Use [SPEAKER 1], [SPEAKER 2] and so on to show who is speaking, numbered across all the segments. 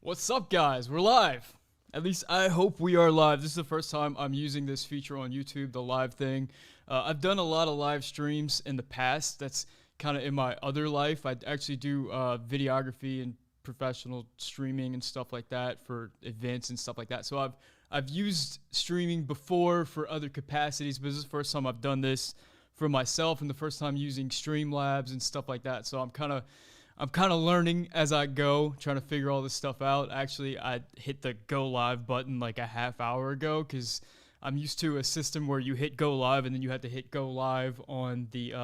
[SPEAKER 1] What's up, guys? We're live. At least I hope we are live. This is the first time I'm using this feature on YouTube, the live thing. I've done a lot of live streams in the past. That's kind of in my other life. I actually do videography and professional streaming and stuff like that for events and stuff like that. So I've used streaming before for other capacities, but this is the first time I've done this for myself and the first time using Streamlabs and stuff like that. So I'm kind of learning as I go, trying to figure all this stuff out. Actually, I hit the go live button like a half hour ago because I'm used to a system where you hit go live and then you have to hit go live on the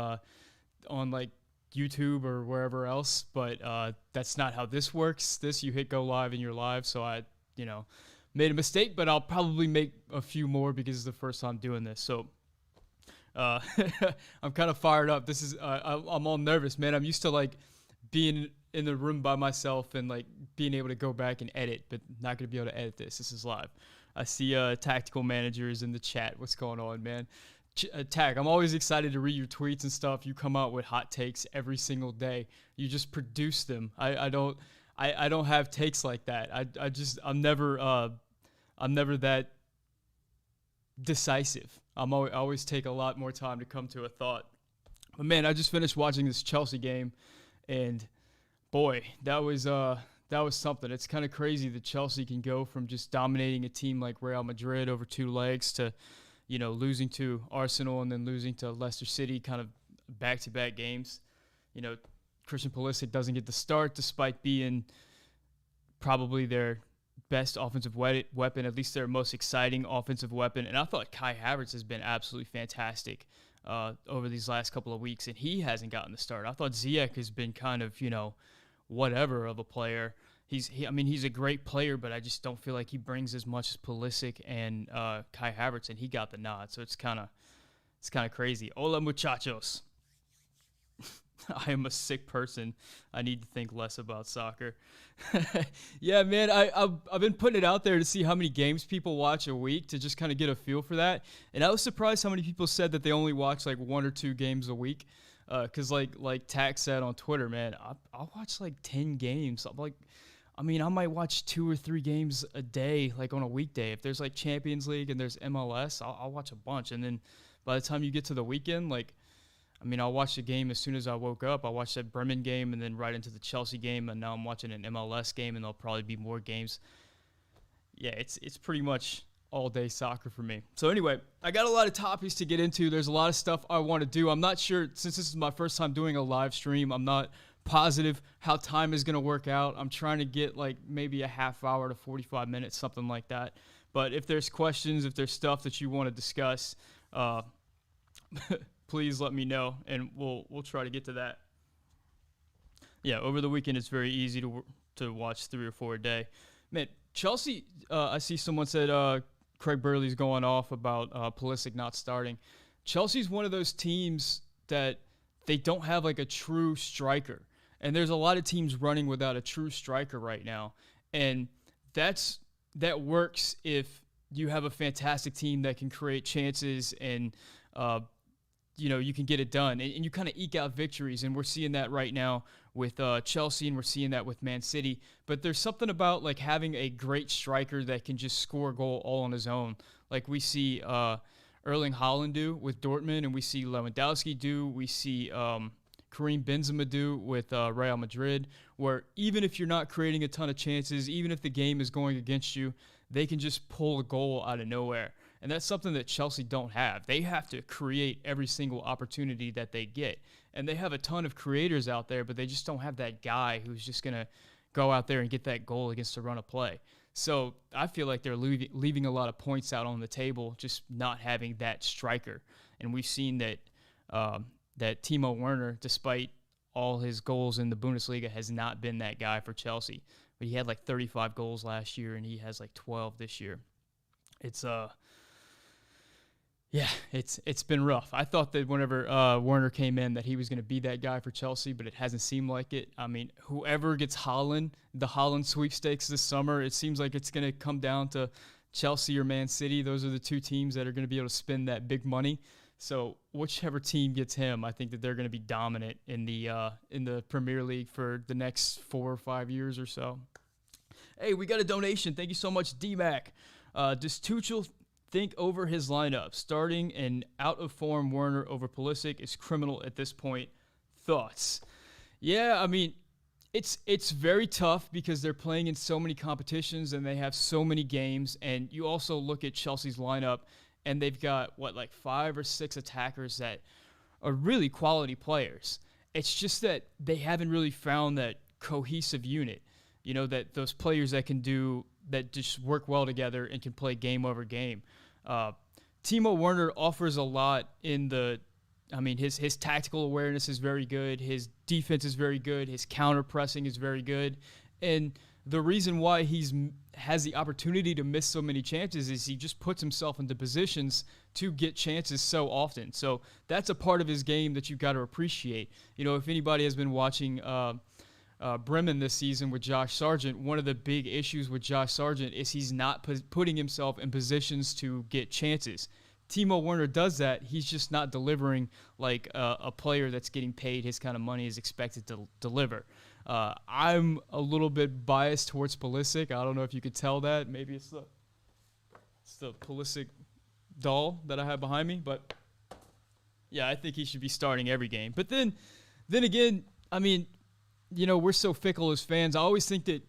[SPEAKER 1] on like YouTube or wherever else. But that's not how this works. This you hit go live and you're live. So I made a mistake, but I'll probably make a few more because it's the first time doing this. So I'm kind of fired up. This is I'm all nervous, man. I'm used to like being in the room by myself and like being able to go back and edit, but not going to be able to edit this. This is live. I see tactical managers in the chat. What's going on, man? Tack, I'm always excited to read your tweets and stuff. You come out with hot takes every single day. You just produce them. I don't have takes like that. I'm never that decisive. I always take a lot more time to come to a thought. But man, I just finished watching this Chelsea game. And boy, that was something. It's kind of crazy that Chelsea can go from just dominating a team like Real Madrid over two legs to, losing to Arsenal and then losing to Leicester City, kind of back-to-back games. Christian Pulisic doesn't get the start despite being probably their best offensive weapon, at least their most exciting offensive weapon. And I thought Kai Havertz has been absolutely fantastic over these last couple of weeks, and he hasn't gotten the start. I thought Ziyech has been kind of, whatever of a player. He's a great player, but I just don't feel like he brings as much as Pulisic and Kai Havertz, and he got the nod. So it's kind of crazy. Hola, muchachos. I am a sick person. I need to think less about soccer. Yeah, man, I've been putting it out there to see how many games people watch a week to just kind of get a feel for that. And I was surprised how many people said that they only watch like 1 or 2 games a week. Because like Tack said on Twitter, man, I'll watch like 10 games. I might watch 2 or 3 games a day, like on a weekday. If there's like Champions League and there's MLS, I'll watch a bunch. And then by the time you get to the weekend, I'll watch the game as soon as I woke up. I watched that Bremen game and then right into the Chelsea game, and now I'm watching an MLS game, and there'll probably be more games. Yeah, it's pretty much all-day soccer for me. So anyway, I got a lot of topics to get into. There's a lot of stuff I want to do. I'm not sure, since this is my first time doing a live stream, I'm not positive how time is going to work out. I'm trying to get like maybe a half hour to 45 minutes, something like that. But if there's questions, if there's stuff that you want to discuss, please let me know, and we'll try to get to that. Yeah, over the weekend it's very easy to watch 3 or 4 a day. Man, Chelsea, I see someone said Craig Burley's going off about Pulisic not starting. Chelsea's one of those teams that they don't have like a true striker, and there's a lot of teams running without a true striker right now, and that works if you have a fantastic team that can create chances and you can get it done, and you kind of eke out victories, and we're seeing that right now with Chelsea, and we're seeing that with Man City. But there's something about like having a great striker that can just score a goal all on his own, like we see Erling Haaland do with Dortmund, and we see Lewandowski do, we see Karim Benzema do with Real Madrid, where even if you're not creating a ton of chances, even if the game is going against you, they can just pull a goal out of nowhere. And that's something that Chelsea don't have. They have to create every single opportunity that they get. And they have a ton of creators out there, but they just don't have that guy who's just going to go out there and get that goal against the run of play. So I feel like they're leaving a lot of points out on the table, just not having that striker. And we've seen that that Timo Werner, despite all his goals in the Bundesliga, has not been that guy for Chelsea. But he had like 35 goals last year, and he has like 12 this year. It's been rough. I thought that whenever Werner came in that he was going to be that guy for Chelsea, but it hasn't seemed like it. I mean, whoever gets Haaland, the Haaland sweepstakes this summer, it seems like it's going to come down to Chelsea or Man City. Those are the two teams that are going to be able to spend that big money. So whichever team gets him, I think that they're going to be dominant in the Premier League for the next 4 or 5 years or so. Hey, we got a donation. Thank you so much, D-Mac. Does Tuchel think over his lineup? Starting an out-of-form Werner over Pulisic is criminal at this point. Thoughts? Yeah, I mean, it's very tough because they're playing in so many competitions and they have so many games. And you also look at Chelsea's lineup, and they've got, like 5 or 6 attackers that are really quality players. It's just that they haven't really found that cohesive unit, that those players that just work well together and can play game over game. Timo Werner offers a lot his tactical awareness is very good. His defense is very good. His counter pressing is very good. And the reason why has the opportunity to miss so many chances is he just puts himself into positions to get chances so often. So that's a part of his game that you've got to appreciate. If anybody has been watching Bremen this season with Josh Sargent, one of the big issues with Josh Sargent is he's not putting himself in positions to get chances. Timo Werner does that. He's just not delivering like a player that's getting paid his kind of money is expected to deliver. I'm a little bit biased towards Pulisic. I don't know if you could tell that. Maybe it's the Pulisic doll that I have behind me. But, yeah, I think he should be starting every game. But then again, I mean, we're so fickle as fans. I always think that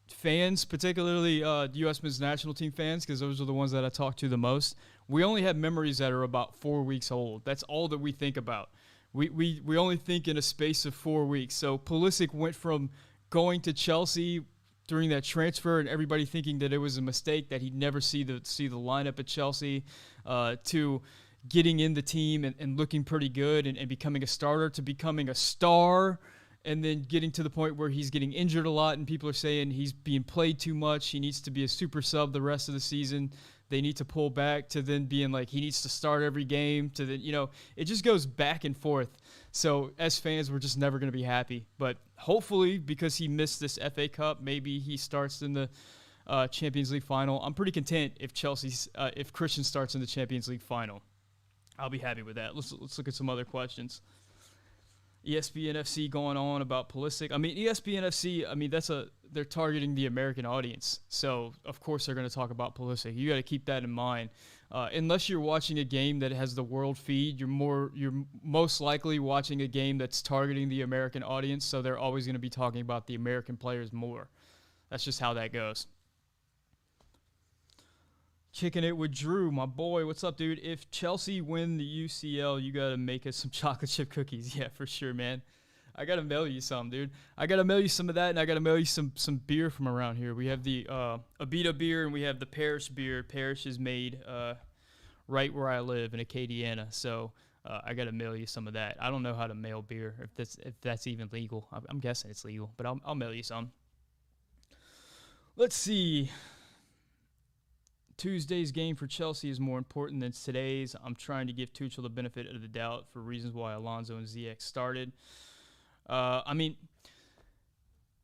[SPEAKER 1] fans, particularly U.S. men's national team fans, because those are the ones that I talk to the most, we only have memories that are about 4 weeks old. That's all that we think about. We only think in a space of 4 weeks. So Pulisic went from going to Chelsea during that transfer and everybody thinking that it was a mistake, that he'd never see the lineup at Chelsea, to getting in the team and looking pretty good and becoming a starter, to becoming a star, and then getting to the point where he's getting injured a lot and people are saying he's being played too much. He needs to be a super sub the rest of the season. They need to pull back, to then being like he needs to start every game, to then, it just goes back and forth. So as fans, we're just never going to be happy. But hopefully, because he missed this FA Cup, maybe he starts in the Champions League final. I'm pretty content if Christian starts in the Champions League final. I'll be happy with that. Let's look at some other questions. ESPN FC going on about Pulisic. I mean, ESPN FC, they're targeting the American audience. So, of course, they're going to talk about Pulisic. You got to keep that in mind. Unless you're watching a game that has the world feed, you're most likely watching a game that's targeting the American audience. So they're always going to be talking about the American players more. That's just how that goes. Kicking it with Drew, my boy. What's up, dude? If Chelsea win the UCL, you got to make us some chocolate chip cookies. Yeah, for sure, man. I got to mail you some, dude. I got to mail you some of that, and I got to mail you some beer from around here. We have the Abita beer, and we have the Parish beer. Parish is made right where I live in Acadiana, so I got to mail you some of that. I don't know how to mail beer, if that's even legal. I'm guessing it's legal, but I'll mail you some. Let's see. Tuesday's game for Chelsea is more important than today's. I'm trying to give Tuchel the benefit of the doubt for reasons why Alonso and Ziyech started.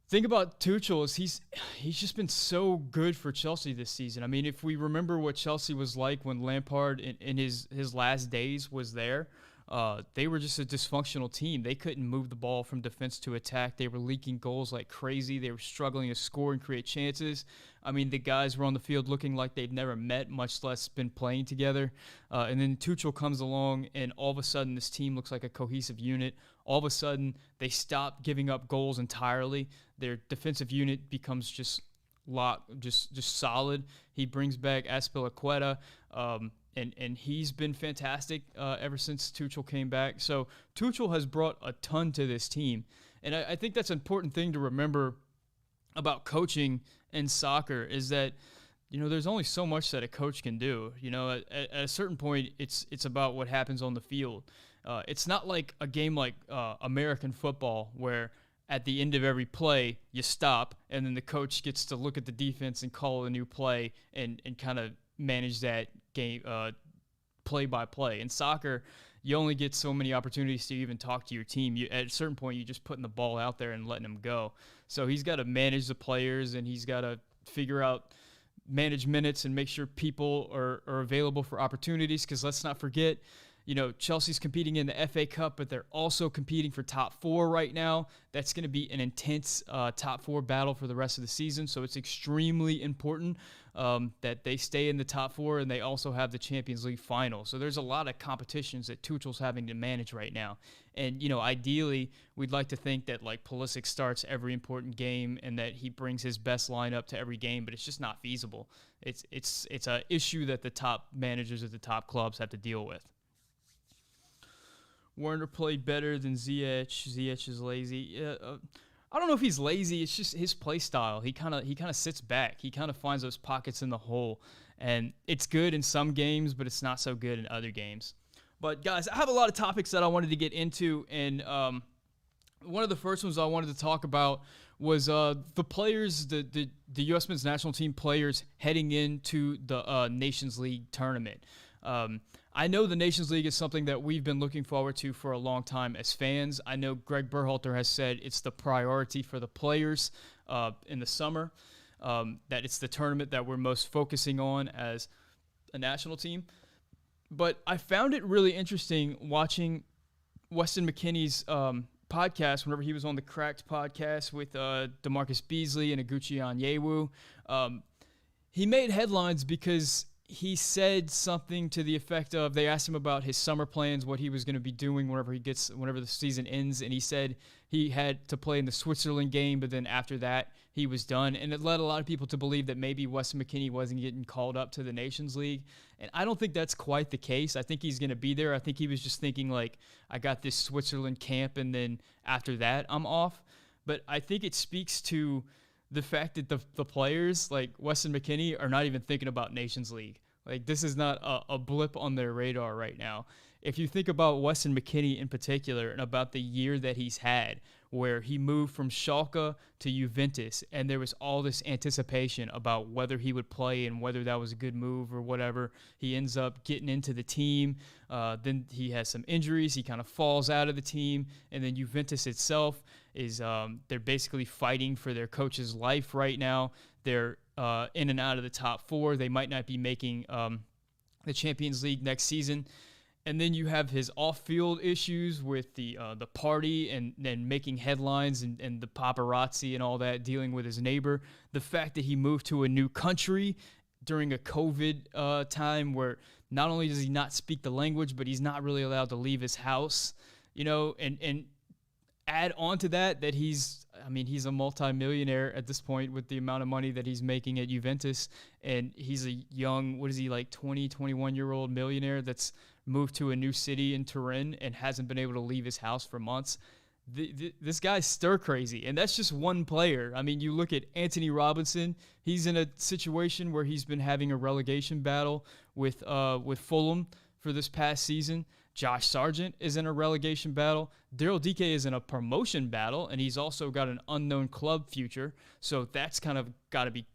[SPEAKER 1] Think about Tuchel is he's just been so good for Chelsea this season. I mean, if we remember what Chelsea was like when Lampard in his last days was there, they were just a dysfunctional team. They couldn't move the ball from defense to attack. They were leaking goals like crazy. They were struggling to score and create chances. I mean, the guys were on the field looking like they'd never met, much less been playing together. And then Tuchel comes along, and all of a sudden this team looks like a cohesive unit. All of a sudden they stop giving up goals entirely. Their defensive unit becomes just solid. He brings back Azpilicueta, and he's been fantastic ever since Tuchel came back. So Tuchel has brought a ton to this team. And I think that's an important thing to remember about coaching in soccer is that, there's only so much that a coach can do. At a certain point, it's about what happens on the field. It's not like a game like American football where at the end of every play, you stop, and then the coach gets to look at the defense and call a new play and kind of manage that game play by play. In soccer, you only get so many opportunities to even talk to your team. At a certain point, you're just putting the ball out there and letting them go. So he's got to manage the players, and he's got to manage minutes and make sure people are available for opportunities, because let's not forget, Chelsea's competing in the FA Cup, but they're also competing for top 4 right now. That's going to be an intense top 4 battle for the rest of the season. So it's extremely important that they stay in the top 4, and they also have the Champions League final. So there's a lot of competitions that Tuchel's having to manage right now. And, ideally, we'd like to think that, like, Pulisic starts every important game and that he brings his best lineup to every game, but it's just not feasible. It's an issue that the top managers at the top clubs have to deal with. Werner played better than Ziyech. Ziyech is lazy. I don't know if he's lazy. It's just his play style. He kind of sits back. He kind of finds those pockets in the hole, and it's good in some games, but it's not so good in other games. But guys, I have a lot of topics that I wanted to get into, and one of the first ones I wanted to talk about was the players, the U.S. men's national team players heading into the Nations League tournament. I know the Nations League is something that we've been looking forward to for a long time as fans. I know Greg Berhalter has said it's the priority for the players in the summer, that it's the tournament that we're most focusing on as a national team. But I found it really interesting watching Weston McKennie's podcast whenever he was on the Cracked podcast with DeMarcus Beasley and Oguchi Onyewu. He made headlines because he said something to the effect of, they asked him about his summer plans, what he was going to be doing whenever the season ends, and he said he had to play in the Switzerland game, but then after that he was done. And it led a lot of people to believe that maybe Weston McKennie wasn't getting called up to the Nations League, and I don't think that's quite the case. I think he's going to be there. I think he was just thinking, like, I got this Switzerland camp, and then after that I'm off. But I think it speaks to the fact that the players like Weston McKennie are not even thinking about Nations League. Like, this is not a blip on their radar right now. If you think about Weston McKennie in particular and about the year that he's had, where he moved from Schalke to Juventus, and there was all this anticipation about whether he would play and whether that was a good move or whatever. He ends up getting into the team. Then he has some injuries. He kind of falls out of the team. And then Juventus itself is they're basically fighting for their coach's life right now. They're in and out of the top 4. They might not be making the Champions League next season. And then you have his off-field issues with the party and making headlines and the paparazzi and all that, dealing with his neighbor. The fact that he moved to a new country during a COVID time where not only does he not speak the language, but he's not really allowed to leave his house, and add on to that he's a multi-millionaire at this point with the amount of money that he's making at Juventus, and he's a young, 20, 21-year-old millionaire that's moved to a new city in Turin and hasn't been able to leave his house for months. This guy's stir crazy, and that's just one player. I mean, you look at Anthony Robinson. He's in a situation where he's been having a relegation battle with Fulham for this past season. Josh Sargent is in a relegation battle. Daryl Dike is in a promotion battle, and he's also got an unknown club future. So that's kind of got to be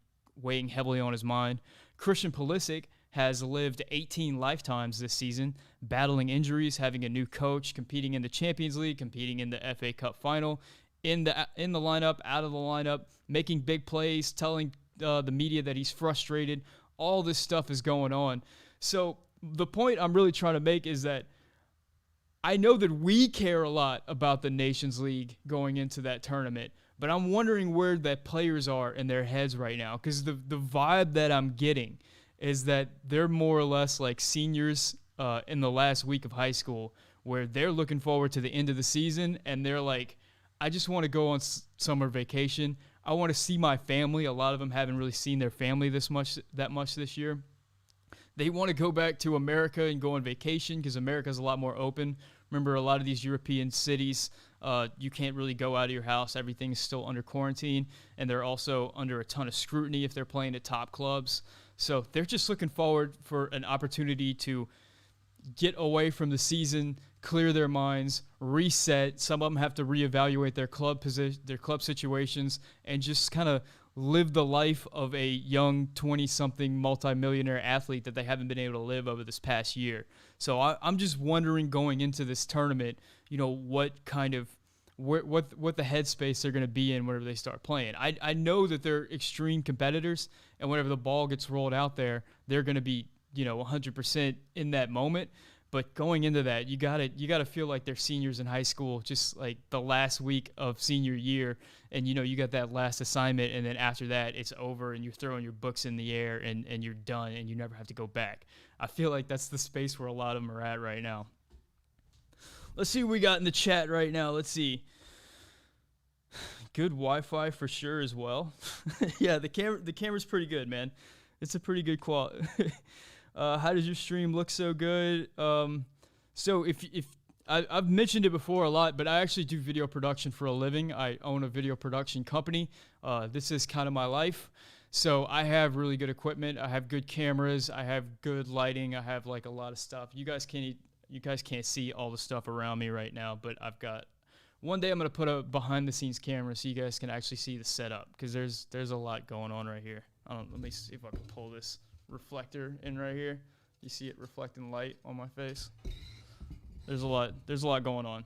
[SPEAKER 1] weighing heavily on his mind. Christian Pulisic has lived 18 lifetimes this season, battling injuries, having a new coach, competing in the Champions League, competing in the FA Cup final, in the lineup, out of the lineup, making big plays, telling the media that he's frustrated. All this stuff is going on. So the point I'm really trying to make is that I know that we care a lot about the Nations League going into that tournament, but I'm wondering where that players are in their heads right now, because the vibe that I'm getting is that they're more or less like seniors in the last week of high school, where they're looking forward to the end of the season, and they're like, I just want to go on summer vacation. I want to see my family. A lot of them haven't really seen their family that much this year. They want to go back to America and go on vacation because America's a lot more open. Remember, a lot of these European cities, you can't really go out of your house. Everything's still under quarantine, and they're also under a ton of scrutiny if they're playing at top clubs. So they're just looking forward for an opportunity to get away from the season, clear their minds, reset. Some of them have to reevaluate their club situations, and just kind of live the life of a young 20-something multimillionaire athlete that they haven't been able to live over this past year. So I'm just wondering, going into this tournament, what the headspace they're going to be in whenever they start playing. I know that they're extreme competitors, and whenever the ball gets rolled out there, they're going to be 100% in that moment. But going into that, you gotta feel like they're seniors in high school, just like the last week of senior year, and you got that last assignment, and then after that it's over, and you're throwing your books in the air, and you're done, and you never have to go back. I feel like that's the space where a lot of them are at right now. Let's see what we got in the chat right now. Let's see. Good Wi-Fi for sure as well. Yeah, the camera's pretty good, man. It's a pretty good quality. How does your stream look so good? So if I've mentioned it before a lot, but I actually do video production for a living. I own a video production company. This is kind of my life. So I have really good equipment. I have good cameras. I have good lighting. I have like a lot of stuff. You guys can't see all the stuff around me right now, but I've got. One day I'm gonna put a behind the scenes camera so you guys can actually see the setup, because there's a lot going on right here. Let me see if I can pull this reflector in right here. You see it reflecting light on my face. There's a lot going on.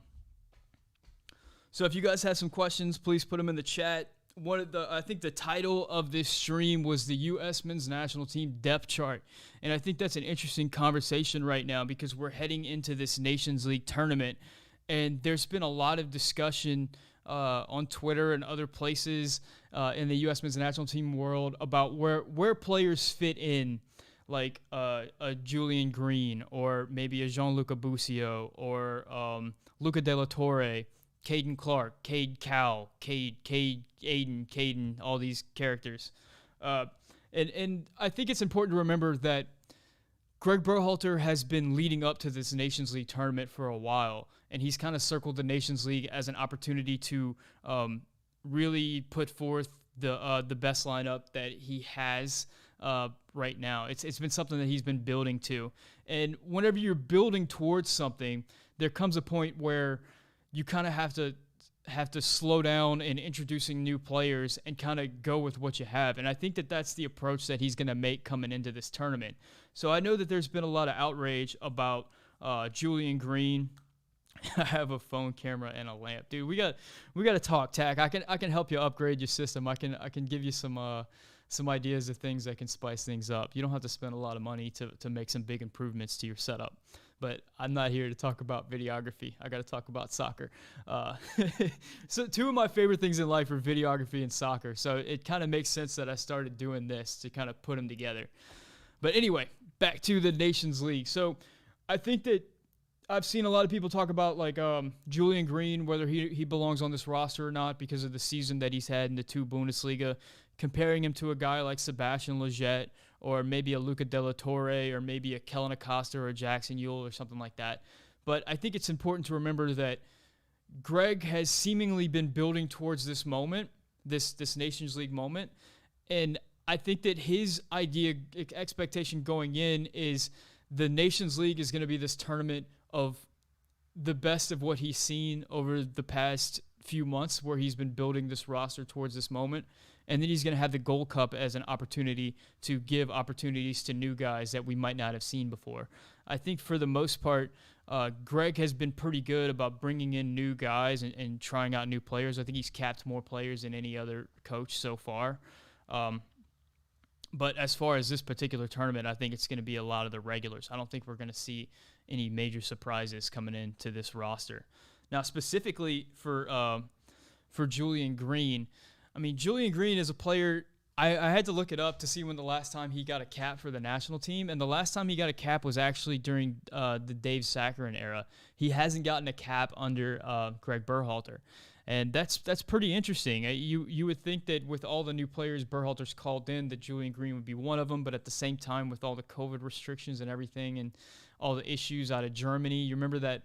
[SPEAKER 1] So if you guys have some questions, please put them in the chat. I think the title of this stream was the U.S. Men's National Team Depth Chart. And I think that's an interesting conversation right now, because we're heading into this Nations League tournament. And there's been a lot of discussion on Twitter and other places in the U.S. Men's National Team world about where players fit in, like a Julian Green, or maybe a Gianluca Busio, or Luca De La Torre, Caden Clark, Cade Cowell, Caden, all these characters. And I think it's important to remember that Greg Berhalter has been leading up to this Nations League tournament for a while, and he's kind of circled the Nations League as an opportunity to really put forth the best lineup that he has right now. It's been something that he's been building to, and whenever you're building towards something, there comes a point where you kind of have to slow down in introducing new players and kind of go with what you have. And I think that that's the approach that he's going to make coming into this tournament. So I know that there's been a lot of outrage about Julian Green. I have a phone camera and a lamp, dude. We got to talk, Tack. I can help you upgrade your system. I can give you some ideas of things that can spice things up. You don't have to spend a lot of money to make some big improvements to your setup. But I'm not here to talk about videography. I got to talk about soccer. So two of my favorite things in life are videography and soccer. So it kind of makes sense that I started doing this to kind of put them together. But anyway, back to the Nations League. So I think that I've seen a lot of people talk about like Julian Green, whether he belongs on this roster or not because of the season that he's had in the two Bundesliga, comparing him to a guy like Sebastian Lletget, or maybe a Luca De La Torre, or maybe a Kellen Acosta or a Jackson Ewell or something like that. But I think it's important to remember that Greg has seemingly been building towards this moment, this Nations League moment. And I think that his expectation going in is the Nations League is going to be this tournament of the best of what he's seen over the past few months, where he's been building this roster towards this moment. And then he's going to have the Gold Cup as an opportunity to give opportunities to new guys that we might not have seen before. I think for the most part, Greg has been pretty good about bringing in new guys and trying out new players. I think he's capped more players than any other coach so far. But as far as this particular tournament, I think it's going to be a lot of the regulars. I don't think we're going to see any major surprises coming into this roster. Now, specifically for Julian Green, I mean, Julian Green is a player, I had to look it up to see when the last time he got a cap for the national team, and the last time he got a cap was actually during the Dave Saccharin era. He hasn't gotten a cap under Greg Berhalter, and that's pretty interesting. You would think that with all the new players Berhalter's called in, that Julian Green would be one of them, but at the same time, with all the COVID restrictions and everything and all the issues out of Germany, you remember that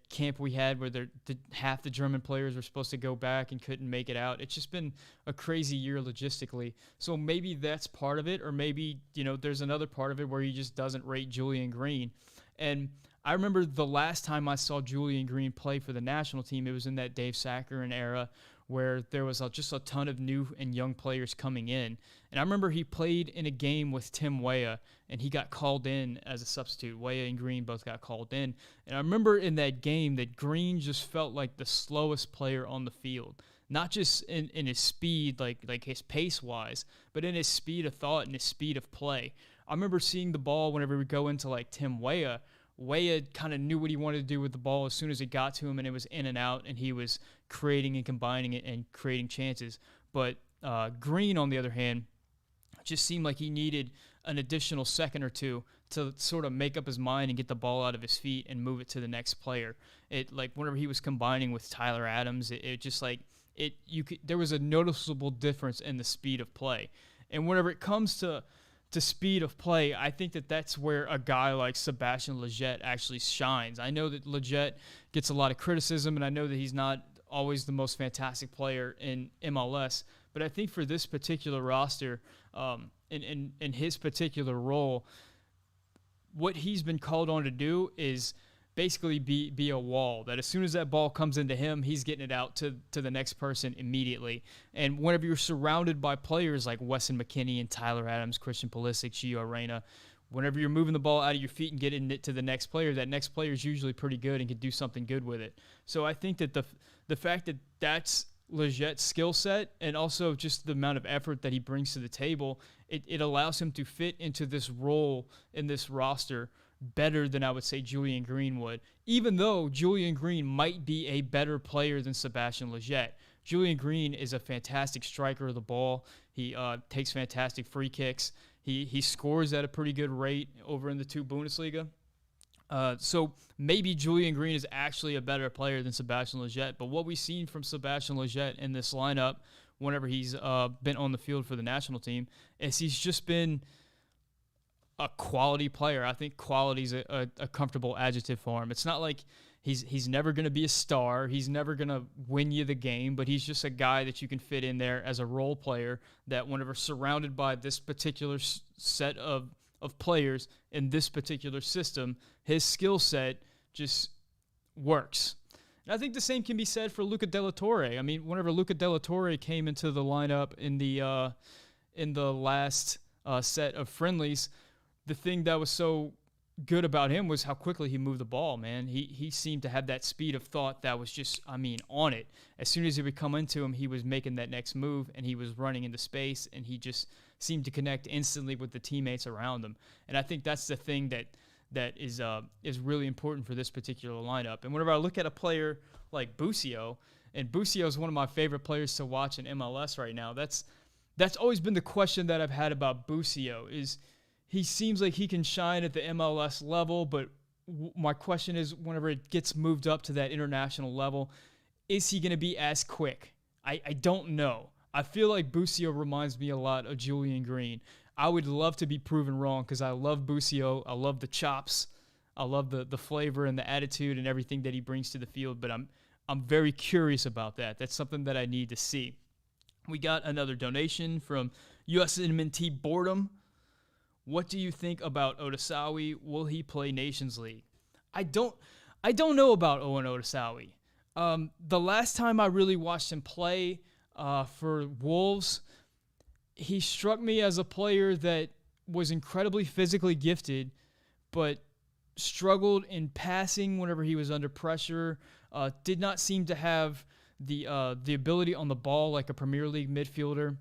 [SPEAKER 1] camp we had where half the German players were supposed to go back and couldn't make it out. It's just been a crazy year logistically. So maybe that's part of it, or maybe, there's another part of it where he just doesn't rate Julian Green. And I remember the last time I saw Julian Green play for the national team, it was in that Dave Saccharin era where there was just a ton of new and young players coming in. And I remember he played in a game with Tim Weah, and he got called in as a substitute. Weah and Green both got called in. And I remember in that game that Green just felt like the slowest player on the field. Not just in his speed, like his pace-wise, but in his speed of thought and his speed of play. I remember seeing the ball whenever we go into like Tim Weah, Weah kind of knew what he wanted to do with the ball as soon as it got to him, and it was in and out, and he was creating and combining it and creating chances. But Green, on the other hand, just seemed like he needed an additional second or two to sort of make up his mind and get the ball out of his feet and move it to the next player. It, like, whenever he was combining with Tyler Adams, it just like there was a noticeable difference in the speed of play. And whenever it comes to speed of play, I think that's where a guy like Sebastian Lletget actually shines. I know that Lletget gets a lot of criticism, and I know that he's not always the most fantastic player in MLS, but I think for this particular roster, in his particular role, what he's been called on to do is basically be a wall, that as soon as that ball comes into him, he's getting it out to the next person immediately. And whenever you're surrounded by players like Weston McKennie and Tyler Adams, Christian Pulisic, Gio Reyna, whenever you're moving the ball out of your feet and getting it to the next player, that next player is usually pretty good and can do something good with it. So I think that the fact that that's Lletget's skill set, and also just the amount of effort that he brings to the table, it allows him to fit into this role in this roster better than I would say Julian Green would, even though Julian Green might be a better player than Sebastian Lletget. Julian Green is a fantastic striker of the ball. He takes fantastic free kicks. He scores at a pretty good rate over in the 2 Bundesliga. So maybe Julian Green is actually a better player than Sebastian Lletget, but what we've seen from Sebastian Lletget in this lineup whenever he's been on the field for the national team is he's just been a quality player. I think quality is a comfortable adjective for him. It's not like he's never going to be a star. He's never going to win you the game, but he's just a guy that you can fit in there as a role player that whenever surrounded by this particular set of players in this particular system, his skill set just works. And I think the same can be said for Luca De La Torre. I mean, whenever Luca De La Torre came into the lineup in the last set of friendlies, the thing that was so good about him was how quickly he moved the ball, man. He seemed to have that speed of thought that was just, on it. As soon as it would come into him, he was making that next move, and he was running into space, and he just seemed to connect instantly with the teammates around him. And I think that's the thing that is really important for this particular lineup. And whenever I look at a player like Busio, and Busio is one of my favorite players to watch in MLS right now, that's always been the question that I've had about Busio is he seems like he can shine at the MLS level, but my question is whenever it gets moved up to that international level, is he going to be as quick? I don't know. I feel like Busio reminds me a lot of Julian Green. I would love to be proven wrong because I love Busio. I love the chops. I love the flavor and the attitude and everything that he brings to the field, but I'm very curious about that. That's something that I need to see. We got another donation from USMNT Boredom. What do you think about Otasawi? Will he play Nations League? I don't know about Owen Otasawi. The last time I really watched him play for Wolves, he struck me as a player that was incredibly physically gifted, but struggled in passing whenever he was under pressure. Did not seem to have the ability on the ball like a Premier League midfielder,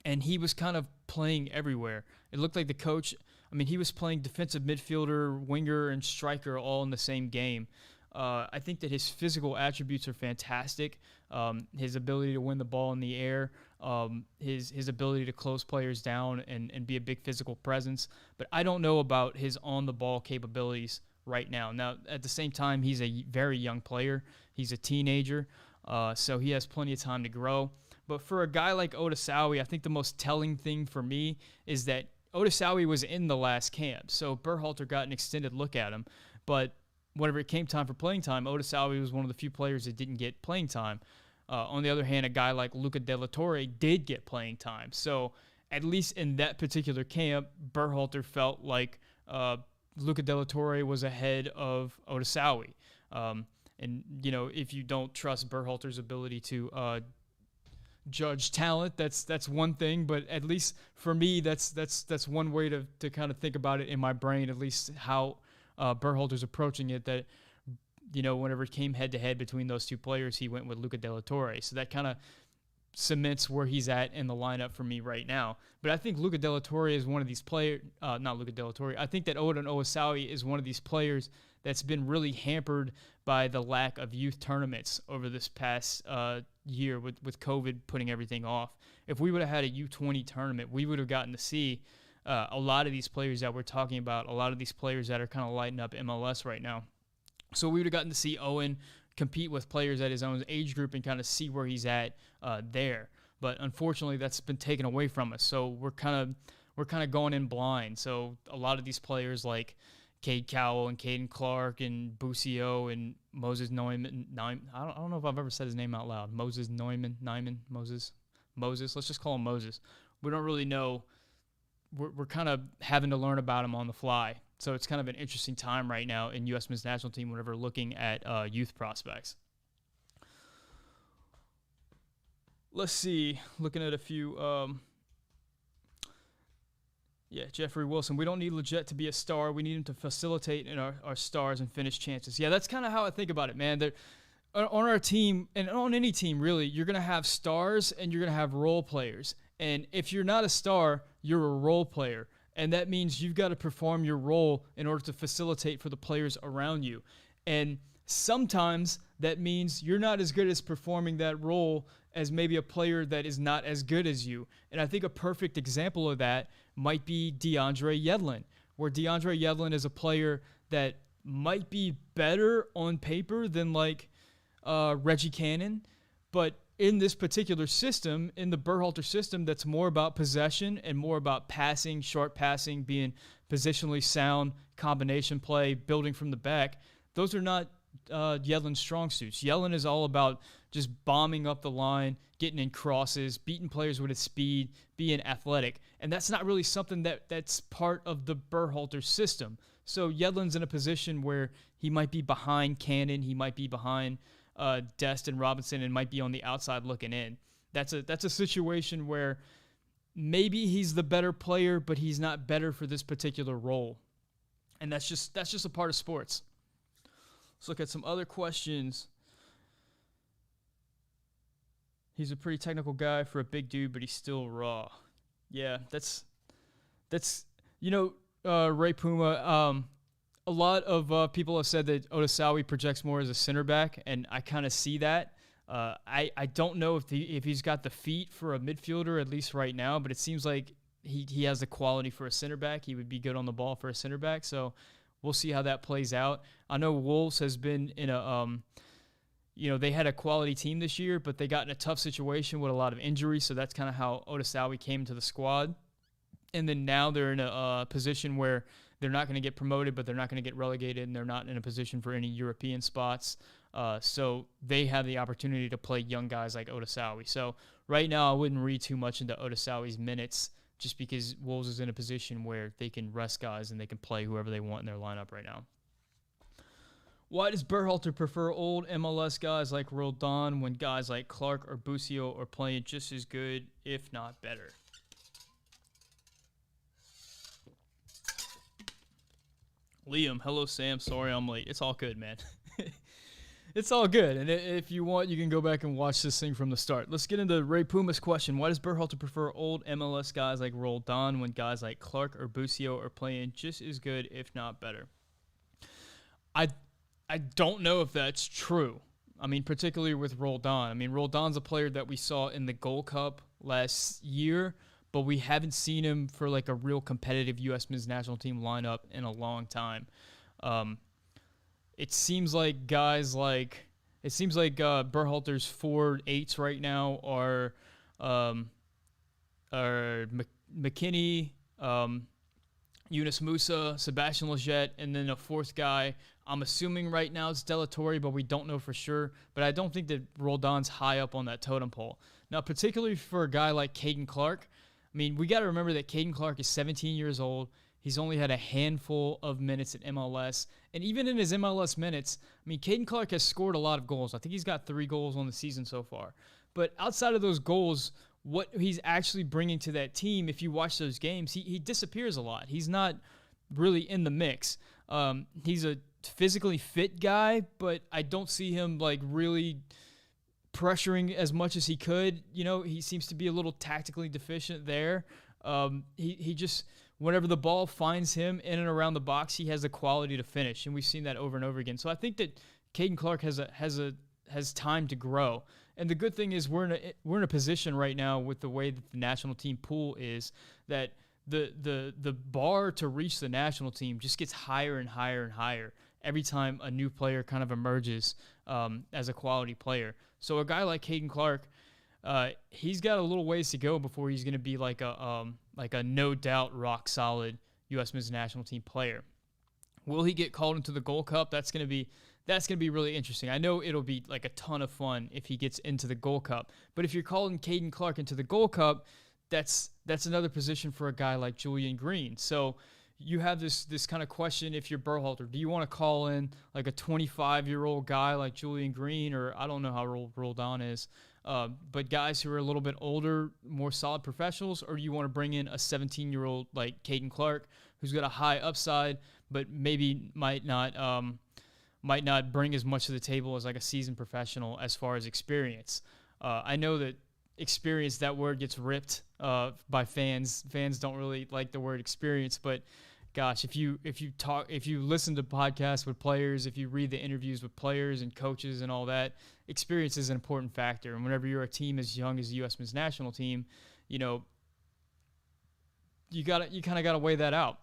[SPEAKER 1] and he was kind of playing everywhere. It looked like the coach, he was playing defensive midfielder, winger, and striker all in the same game. I think that his physical attributes are fantastic. His ability to win the ball in the air, his ability to close players down and be a big physical presence. But I don't know about his on-the-ball capabilities right now. Now, at the same time, he's a very young player. He's a teenager, so he has plenty of time to grow. But for a guy like Otasawi, I think the most telling thing for me is that Otasawi was in the last camp. So Berhalter got an extended look at him. But whenever it came time for playing time, Otasawi was one of the few players that didn't get playing time. On the other hand, a guy like Luca De La Torre did get playing time. So at least in that particular camp, Berhalter felt like Luca De La Torre was ahead of Otasawi. And, if you don't trust Berhalter's ability to judge talent, that's one thing. But at least for me, that's one way to kind of think about it in my brain, at least how Berhalter's approaching it, that, whenever it came head-to-head between those two players, he went with Luca De La Torre. So that kind of cements where he's at in the lineup for me right now. But I think Luca Della Torre is one of these players, not Luca Della Torre. I think that Odin Owasawi is one of these players that's been really hampered by the lack of youth tournaments over this past year with COVID putting everything off. If we would have had a U20 tournament, we would have gotten to see a lot of these players that we're talking about, a lot of these players that are kind of lighting up MLS right now. So we would have gotten to see Owen compete with players at his own age group and kind of see where he's at there. But unfortunately, that's been taken away from us. So we're kind of going in blind. So a lot of these players like Cade Cowell and Caden Clark and Busio and Moses Neumann. I don't know if I've ever said his name out loud. Moses Moses. Let's just call him Moses. We don't really know. We're kind of having to learn about him on the fly. So it's kind of an interesting time right now in U.S. men's national team whenever looking at youth prospects. Let's see. Looking at a few. Jeffrey Wilson. We don't need Leggett to be a star. We need him to facilitate in our stars and finish chances. Yeah, that's kind of how I think about it, man. On our team, and on any team, really, you're going to have stars and you're going to have role players. And if you're not a star, you're a role player. And that means you've got to perform your role in order to facilitate for the players around you. And sometimes that means you're not as good as performing that role as maybe a player that is not as good as you. And I think a perfect example of that might be DeAndre Yedlin, where DeAndre Yedlin is a player that might be better on paper than like Reggie Cannon, but in this particular system, in the Berhalter system, that's more about possession and more about passing, short passing, being positionally sound, combination play, building from the back. Those are not Yedlin's strong suits. Yedlin is all about just bombing up the line, getting in crosses, beating players with his speed, being athletic. And that's not really something that's part of the Berhalter system. So Yedlin's in a position where he might be behind Cannon, he might be behind Dest and Robinson, and might be on the outside looking in. That's a situation where maybe he's the better player, but he's not better for this particular role. And that's just a part of sports. Let's look at some other questions. He's a pretty technical guy for a big dude, but he's still raw. Yeah, that's Ray Puma. A lot of people have said that Odasawi projects more as a center back, and I kind of see that. I don't know if he's got the feet for a midfielder, at least right now, but it seems like he has the quality for a center back. He would be good on the ball for a center back, so we'll see how that plays out. I know Wolves has been in a they had a quality team this year, but they got in a tough situation with a lot of injuries, so that's kind of how Odasawi came to the squad. And then now they're in a position where they're not going to get promoted, but they're not going to get relegated, and they're not in a position for any European spots. So they have the opportunity to play young guys like Odasawi. So right now I wouldn't read too much into Odasawi's minutes just because Wolves is in a position where they can rest guys and they can play whoever they want in their lineup right now. Why does Berhalter prefer old MLS guys like Roldan when guys like Clark or Busio are playing just as good, if not better? Liam, hello Sam, sorry I'm late. It's all good, man. It's all good, and if you want, you can go back and watch this thing from the start. Let's get into Ray Puma's question. Why does Berhalter prefer old MLS guys like Roldan when guys like Clark or Busio are playing just as good, if not better? I don't know if that's true. I mean, particularly with Roldan. I mean, Roldan's a player that we saw in the Gold Cup last year, but we haven't seen him for like a real competitive U.S. men's national team lineup in a long time. It seems like Berhalter's 4-8s right now are McKinney, Yunus Musa, Sebastian Leggett, and then a fourth guy. I'm assuming right now it's Della Torre, but we don't know for sure. But I don't think that Roldan's high up on that totem pole. Now, particularly for a guy like Caden Clark, I mean, we got to remember that Caden Clark is 17 years old. He's only had a handful of minutes at MLS. And even in his MLS minutes, I mean, Caden Clark has scored a lot of goals. I think he's got 3 goals on the season so far. But outside of those goals, what he's actually bringing to that team, if you watch those games, he disappears a lot. He's not really in the mix. He's a physically fit guy, but I don't see him like really pressuring as much as he could. He seems to be a little tactically deficient there. He just, whenever the ball finds him in and around the box, he has the quality to finish, and we've seen that over and over again. So I think that Caden Clark has time to grow. And the good thing is we're in a position right now with the way that the national team pool is, that the bar to reach the national team just gets higher and higher and higher every time a new player kind of emerges as a quality player. So a guy like Caden Clark, he's got a little ways to go before he's going to be like a no doubt rock solid U.S. men's national team player. Will he get called into the Gold Cup? That's going to be really interesting. I know it'll be like a ton of fun if he gets into the Gold Cup. But if you're calling Caden Clark into the Gold Cup, that's another position for a guy like Julian Green. So you have this kind of question if you're Berhalter. Do you want to call in like a 25-year-old guy like Julian Green, or I don't know how old Roldan is, but guys who are a little bit older, more solid professionals, or do you want to bring in a 17-year-old like Caden Clark who's got a high upside but maybe might not bring as much to the table as like a seasoned professional as far as experience? I know that experience, that word gets ripped by fans. Fans don't really like the word experience, but gosh, if you listen to podcasts with players, if you read the interviews with players and coaches and all that, experience is an important factor. And whenever you're a team as young as the U.S. men's national team, you kind of gotta weigh that out.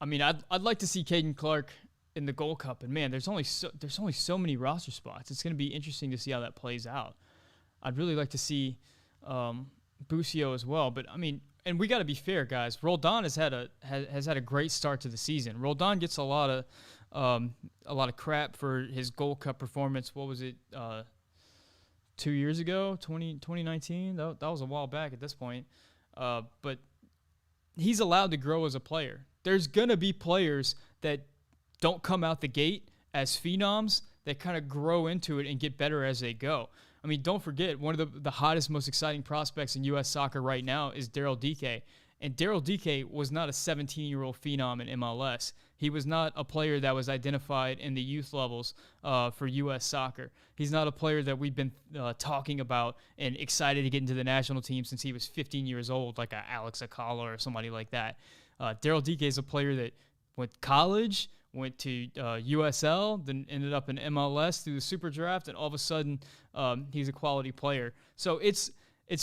[SPEAKER 1] I mean, I'd like to see Caden Clark in the Gold Cup, and man, there's only so many roster spots. It's going to be interesting to see how that plays out. I'd really like to see Busio as well, but I mean, and we got to be fair, guys. Roldan has had a great start to the season. Roldan gets a lot of crap for his Gold Cup performance. What was it? 2 years ago, 2019. That was a while back at this point. But he's allowed to grow as a player. There's gonna be players that don't come out the gate as phenoms, that kind of grow into it and get better as they go. I mean, don't forget, one of the hottest, most exciting prospects in U.S. soccer right now is Daryl Dike. And Daryl Dike was not a 17-year-old phenom in MLS. He was not a player that was identified in the youth levels for U.S. soccer. He's not a player that we've been talking about and excited to get into the national team since he was 15 years old, like a Alex Akala or somebody like that. Daryl Dike is a player that went to college, went to USL, then ended up in MLS through the Super Draft, and all of a sudden he's a quality player. So it's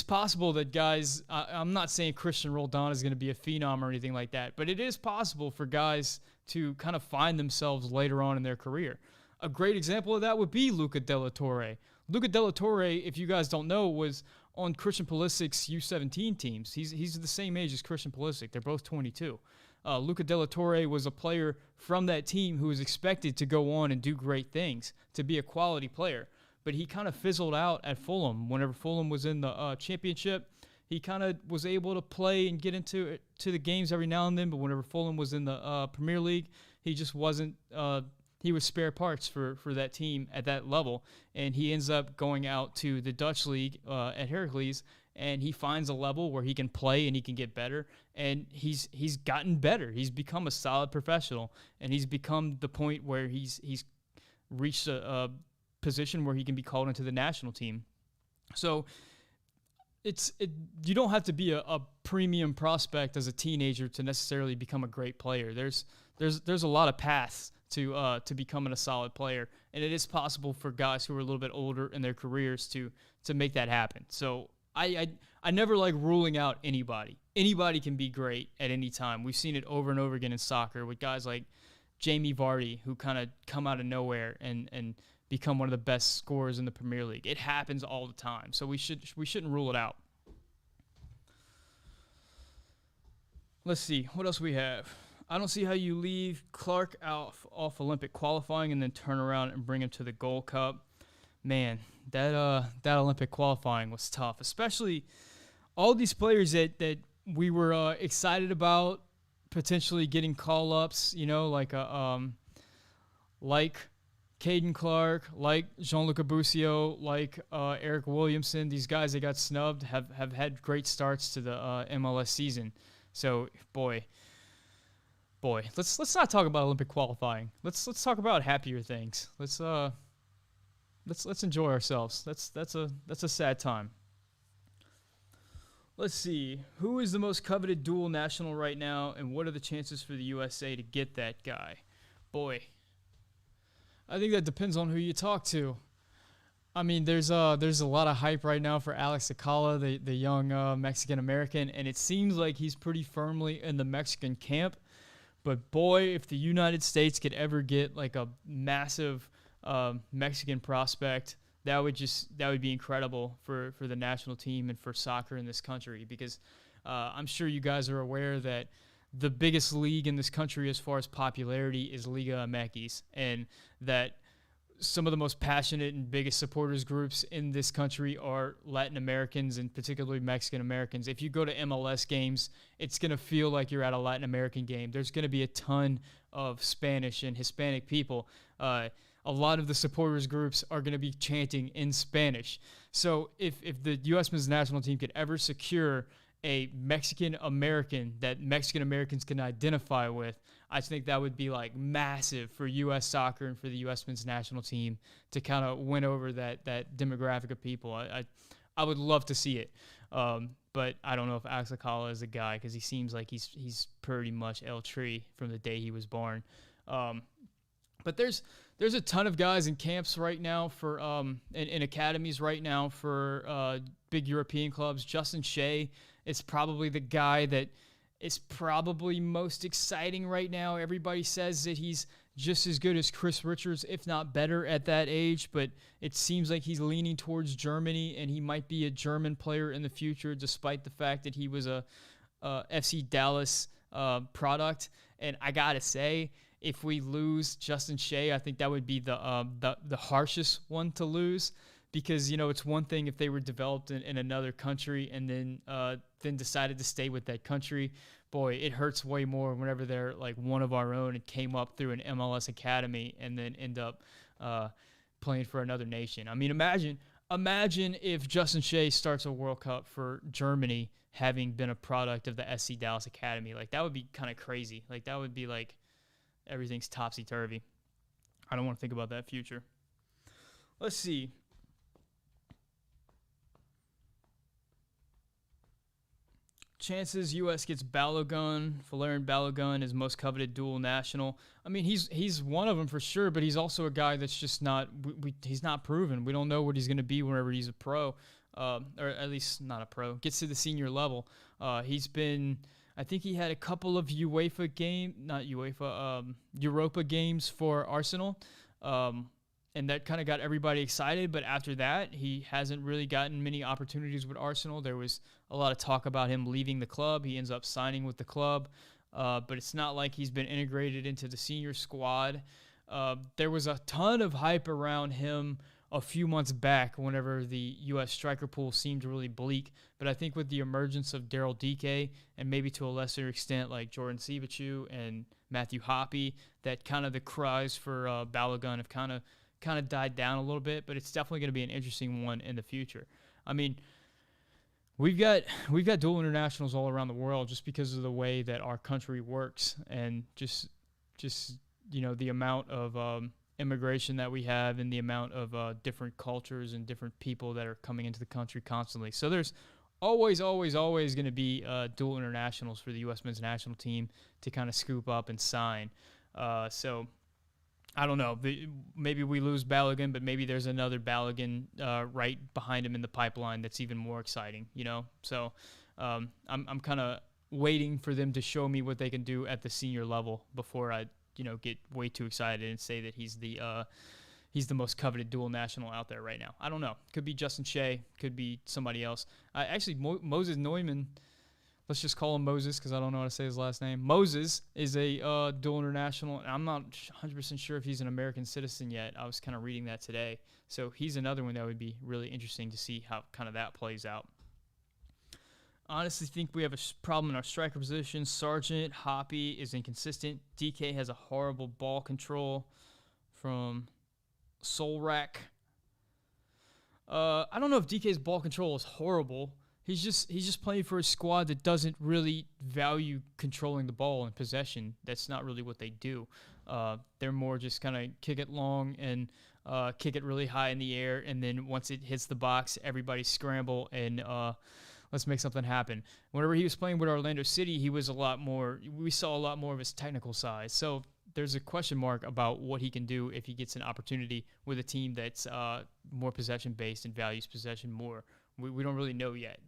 [SPEAKER 1] possible that guys, I'm not saying Christian Roldan is going to be a phenom or anything like that, but it is possible for guys to kind of find themselves later on in their career. A great example of that would be Luca De La Torre. Luca De La Torre, if you guys don't know, was on Christian Pulisic's U17 teams. He's the same age as Christian Pulisic. They're both 22. Luca De La Torre was a player from that team who was expected to go on and do great things, to be a quality player. But he kind of fizzled out at Fulham. Whenever Fulham was in the championship, he kind of was able to play and get into the games every now and then. But whenever Fulham was in the Premier League, he just wasn't he was spare parts for that team at that level. And he ends up going out to the Dutch league at Heracles, and he finds a level where he can play and he can get better. And he's gotten better. He's become a solid professional, and he's become the point where he's reached a position where he can be called into the national team. So you don't have to be a premium prospect as a teenager to necessarily become a great player. There's a lot of paths to becoming a solid player, and it is possible for guys who are a little bit older in their careers to make that happen. So I never like ruling out anybody. Anybody can be great at any time. We've seen it over and over again in soccer with guys like Jamie Vardy, who kind of come out of nowhere and become one of the best scorers in the Premier League. It happens all the time, so we shouldn't rule it out. Let's see, what else we have? I don't see how you leave Clark off Olympic qualifying and then turn around and bring him to the Gold Cup. Man, that Olympic qualifying was tough, especially all these players that we were excited about potentially getting call-ups, like Caden Clark, like Gianluca Busio, like Eric Williamson. These guys that got snubbed have had great starts to the MLS season. So, boy, let's not talk about Olympic qualifying. Let's talk about happier things. Let's let's enjoy ourselves. That's a sad time. Let's see. Who is the most coveted dual national right now, and what are the chances for the USA to get that guy? Boy, I think that depends on who you talk to. I mean, there's a lot of hype right now for Alex Acala, the young Mexican American, and it seems like he's pretty firmly in the Mexican camp. But boy, if the United States could ever get like a massive Mexican prospect, that would be incredible for the national team and for soccer in this country, because I'm sure you guys are aware that the biggest league in this country as far as popularity is Liga MX, and that some of the most passionate and biggest supporters groups in this country are Latin Americans and particularly Mexican Americans. If you go to MLS games, it's going to feel like you're at a Latin American game. There's going to be a ton of Spanish and Hispanic people. A lot of the supporters groups are going to be chanting in Spanish. So if the U.S. men's national team could ever secure a Mexican American that Mexican Americans can identify with, I think that would be like massive for U.S. soccer and for the U.S. men's national team to kind of win over that demographic of people. I would love to see it, but I don't know if Alex Acala is a guy, because he seems like he's pretty much El Tri from the day he was born. But there's a ton of guys in camps right now for in academies right now for big European clubs. Justin Shea is probably the guy that is probably most exciting right now. Everybody says that he's just as good as Chris Richards, if not better at that age, but it seems like he's leaning towards Germany, and he might be a German player in the future, despite the fact that he was a FC Dallas product. And I gotta say, if we lose Justin Shea, I think that would be the harshest one to lose, because, you know, it's one thing if they were developed in another country and then decided to stay with that country. Boy, it hurts way more whenever they're like one of our own and came up through an MLS academy and then end up playing for another nation. I mean, imagine if Justin Shea starts a World Cup for Germany, having been a product of the SC Dallas Academy. Like, that would be kind of crazy. Like, that would be like everything's topsy-turvy. I don't want to think about that future. Let's see. Chances U.S. gets Balogun. Valerian Balogun is most coveted dual national. I mean, he's one of them for sure, but he's also a guy that's just not he's not proven. We don't know what he's going to be whenever he's a pro, or at least not a pro. Gets to the senior level. He's been, I think he had a couple of Europa games for Arsenal. And that kind of got everybody excited, but after that, he hasn't really gotten many opportunities with Arsenal. There was a lot of talk about him leaving the club. He ends up signing with the club, but it's not like he's been integrated into the senior squad. There was a ton of hype around him a few months back whenever the U.S. striker pool seemed really bleak, but I think with the emergence of Daryl Dike and maybe to a lesser extent like Jordan Sivachu and Matthew Hoppe, that kind of the cries for Balogun have kind of died down a little bit, but it's definitely going to be an interesting one in the future. I mean, we've got dual internationals all around the world just because of the way that our country works, and just you know, the amount of immigration that we have and the amount of different cultures and different people that are coming into the country constantly. So there's always going to be dual internationals for the U.S. men's national team to kind of scoop up and sign. So I don't know. Maybe we lose Balogun, but maybe there's another Balogun right behind him in the pipeline that's even more exciting, you know? So I'm kind of waiting for them to show me what they can do at the senior level before I, you know, get way too excited and say that he's the most coveted dual national out there right now. I don't know. Could be Justin Shea. Could be somebody else. Actually, Moses Neumann, let's just call him Moses because I don't know how to say his last name. Moses is a dual international, and I'm not 100% sure if he's an American citizen yet. I was kind of reading that today. So he's another one that would be really interesting to see how kind of that plays out. Honestly think we have a problem in our striker position. Sargent, Hoppe is inconsistent. DK has a horrible ball control from Solrak. I don't know if DK's ball control is horrible. He's just playing for a squad that doesn't really value controlling the ball and possession. That's not really what they do. They're more just kind of kick it long and kick it really high in the air, and then once it hits the box, everybody scramble and let's make something happen. Whenever he was playing with Orlando City, we saw a lot more of his technical side. So there's a question mark about what he can do if he gets an opportunity with a team that's more possession-based and values possession more. We don't really know yet.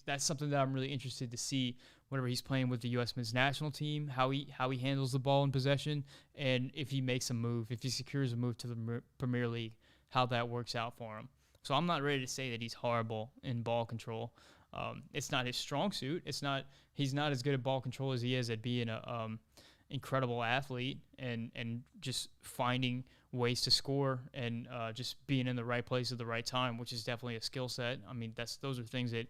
[SPEAKER 1] That's something that I'm really interested to see whenever he's playing with the U.S. men's national team, how he handles the ball in possession, and if he makes a move, if he secures a move to the Premier League, how that works out for him. So I'm not ready to say that he's horrible in ball control. It's not his strong suit. He's not as good at ball control as he is at being a incredible athlete and just finding ways to score and just being in the right place at the right time, which is definitely a skill set. I mean, those are things that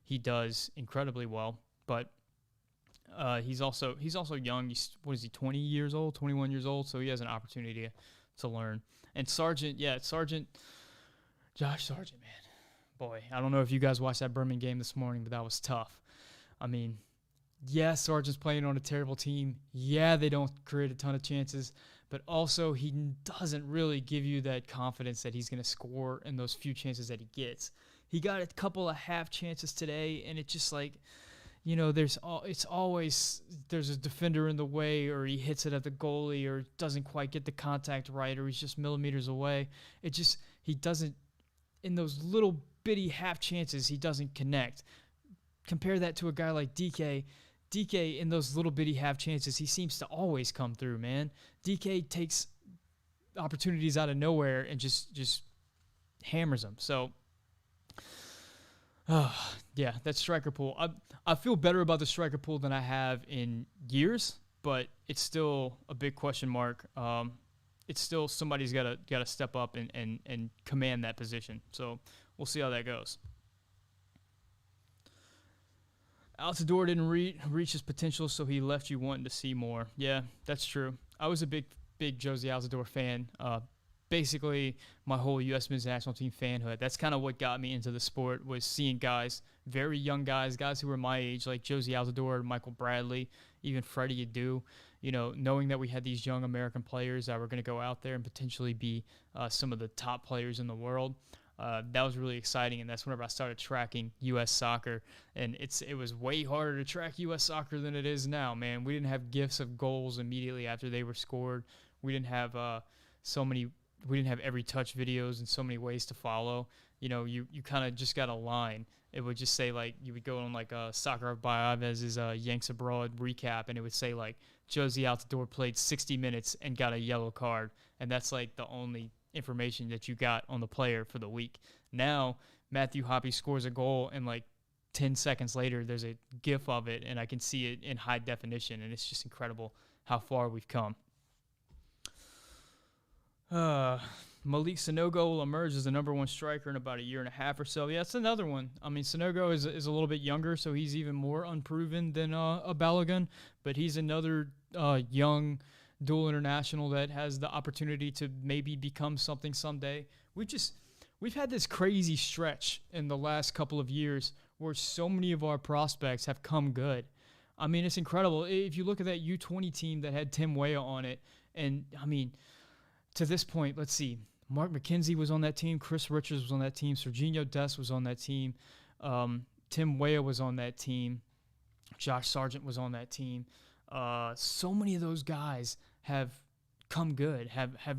[SPEAKER 1] he does incredibly well. But he's also young. What is he, 20 years old, 21 years old? So he has an opportunity to learn. And Josh Sargent, man. Boy, I don't know if you guys watched that Birmingham game this morning, but that was tough. I mean, yeah, Sargent's playing on a terrible team. Yeah, they don't create a ton of chances, but also he doesn't really give you that confidence that he's going to score in those few chances that he gets. He got a couple of half chances today, and it's just like, there's always a defender in the way, or he hits it at the goalie, or doesn't quite get the contact right, or he's just millimeters away. He doesn't, in those little bitty half chances, he doesn't connect. Compare that to a guy like DK. DK, in those little bitty half chances, he seems to always come through, man. DK takes opportunities out of nowhere and just hammers them. So, yeah, that striker pool. I feel better about the striker pool than I have in years, but it's still a big question mark. It's still somebody's got to step up and command that position. So we'll see how that goes. Altidore didn't reach his potential, so he left you wanting to see more. Yeah, that's true. I was a big Josie Altidore fan. Basically, my whole U.S. men's national team fanhood. That's kind of what got me into the sport, was seeing guys, very young guys who were my age, like Josie Altidore, Michael Bradley, even Freddie Adu. Knowing that we had these young American players that were going to go out there and potentially be some of the top players in the world. That was really exciting, and that's whenever I started tracking U.S. soccer. And it was way harder to track U.S. soccer than it is now, man. We didn't have gifs of goals immediately after they were scored. We didn't have we didn't have every touch videos and so many ways to follow. You kind of just got a line. It would just say, like, you would go on like Soccer by Ivez's Yanks Abroad recap, and it would say like Josie Altidore played 60 minutes and got a yellow card, and that's like the only information that you got on the player for the week. Now Matthew Hoppe scores a goal, and like 10 seconds later there's a gif of it, and I can see it in high definition, and it's just incredible how far we've come. Malik Sanogo will emerge as the number one striker in about a year and a half or so. Yeah, that's another one. I mean, Sanogo is a little bit younger, so he's even more unproven than a Balogun, but he's another young dual international that has the opportunity to maybe become something someday. We've had this crazy stretch in the last couple of years where so many of our prospects have come good. I mean, it's incredible. If you look at that U20 team that had Tim Weah on it, and I mean, to this point, let's see, Mark McKenzie was on that team, Chris Richards was on that team, Serginho Dest was on that team, Tim Weah was on that team, Josh Sargent was on that team. So many of those guys have come good, have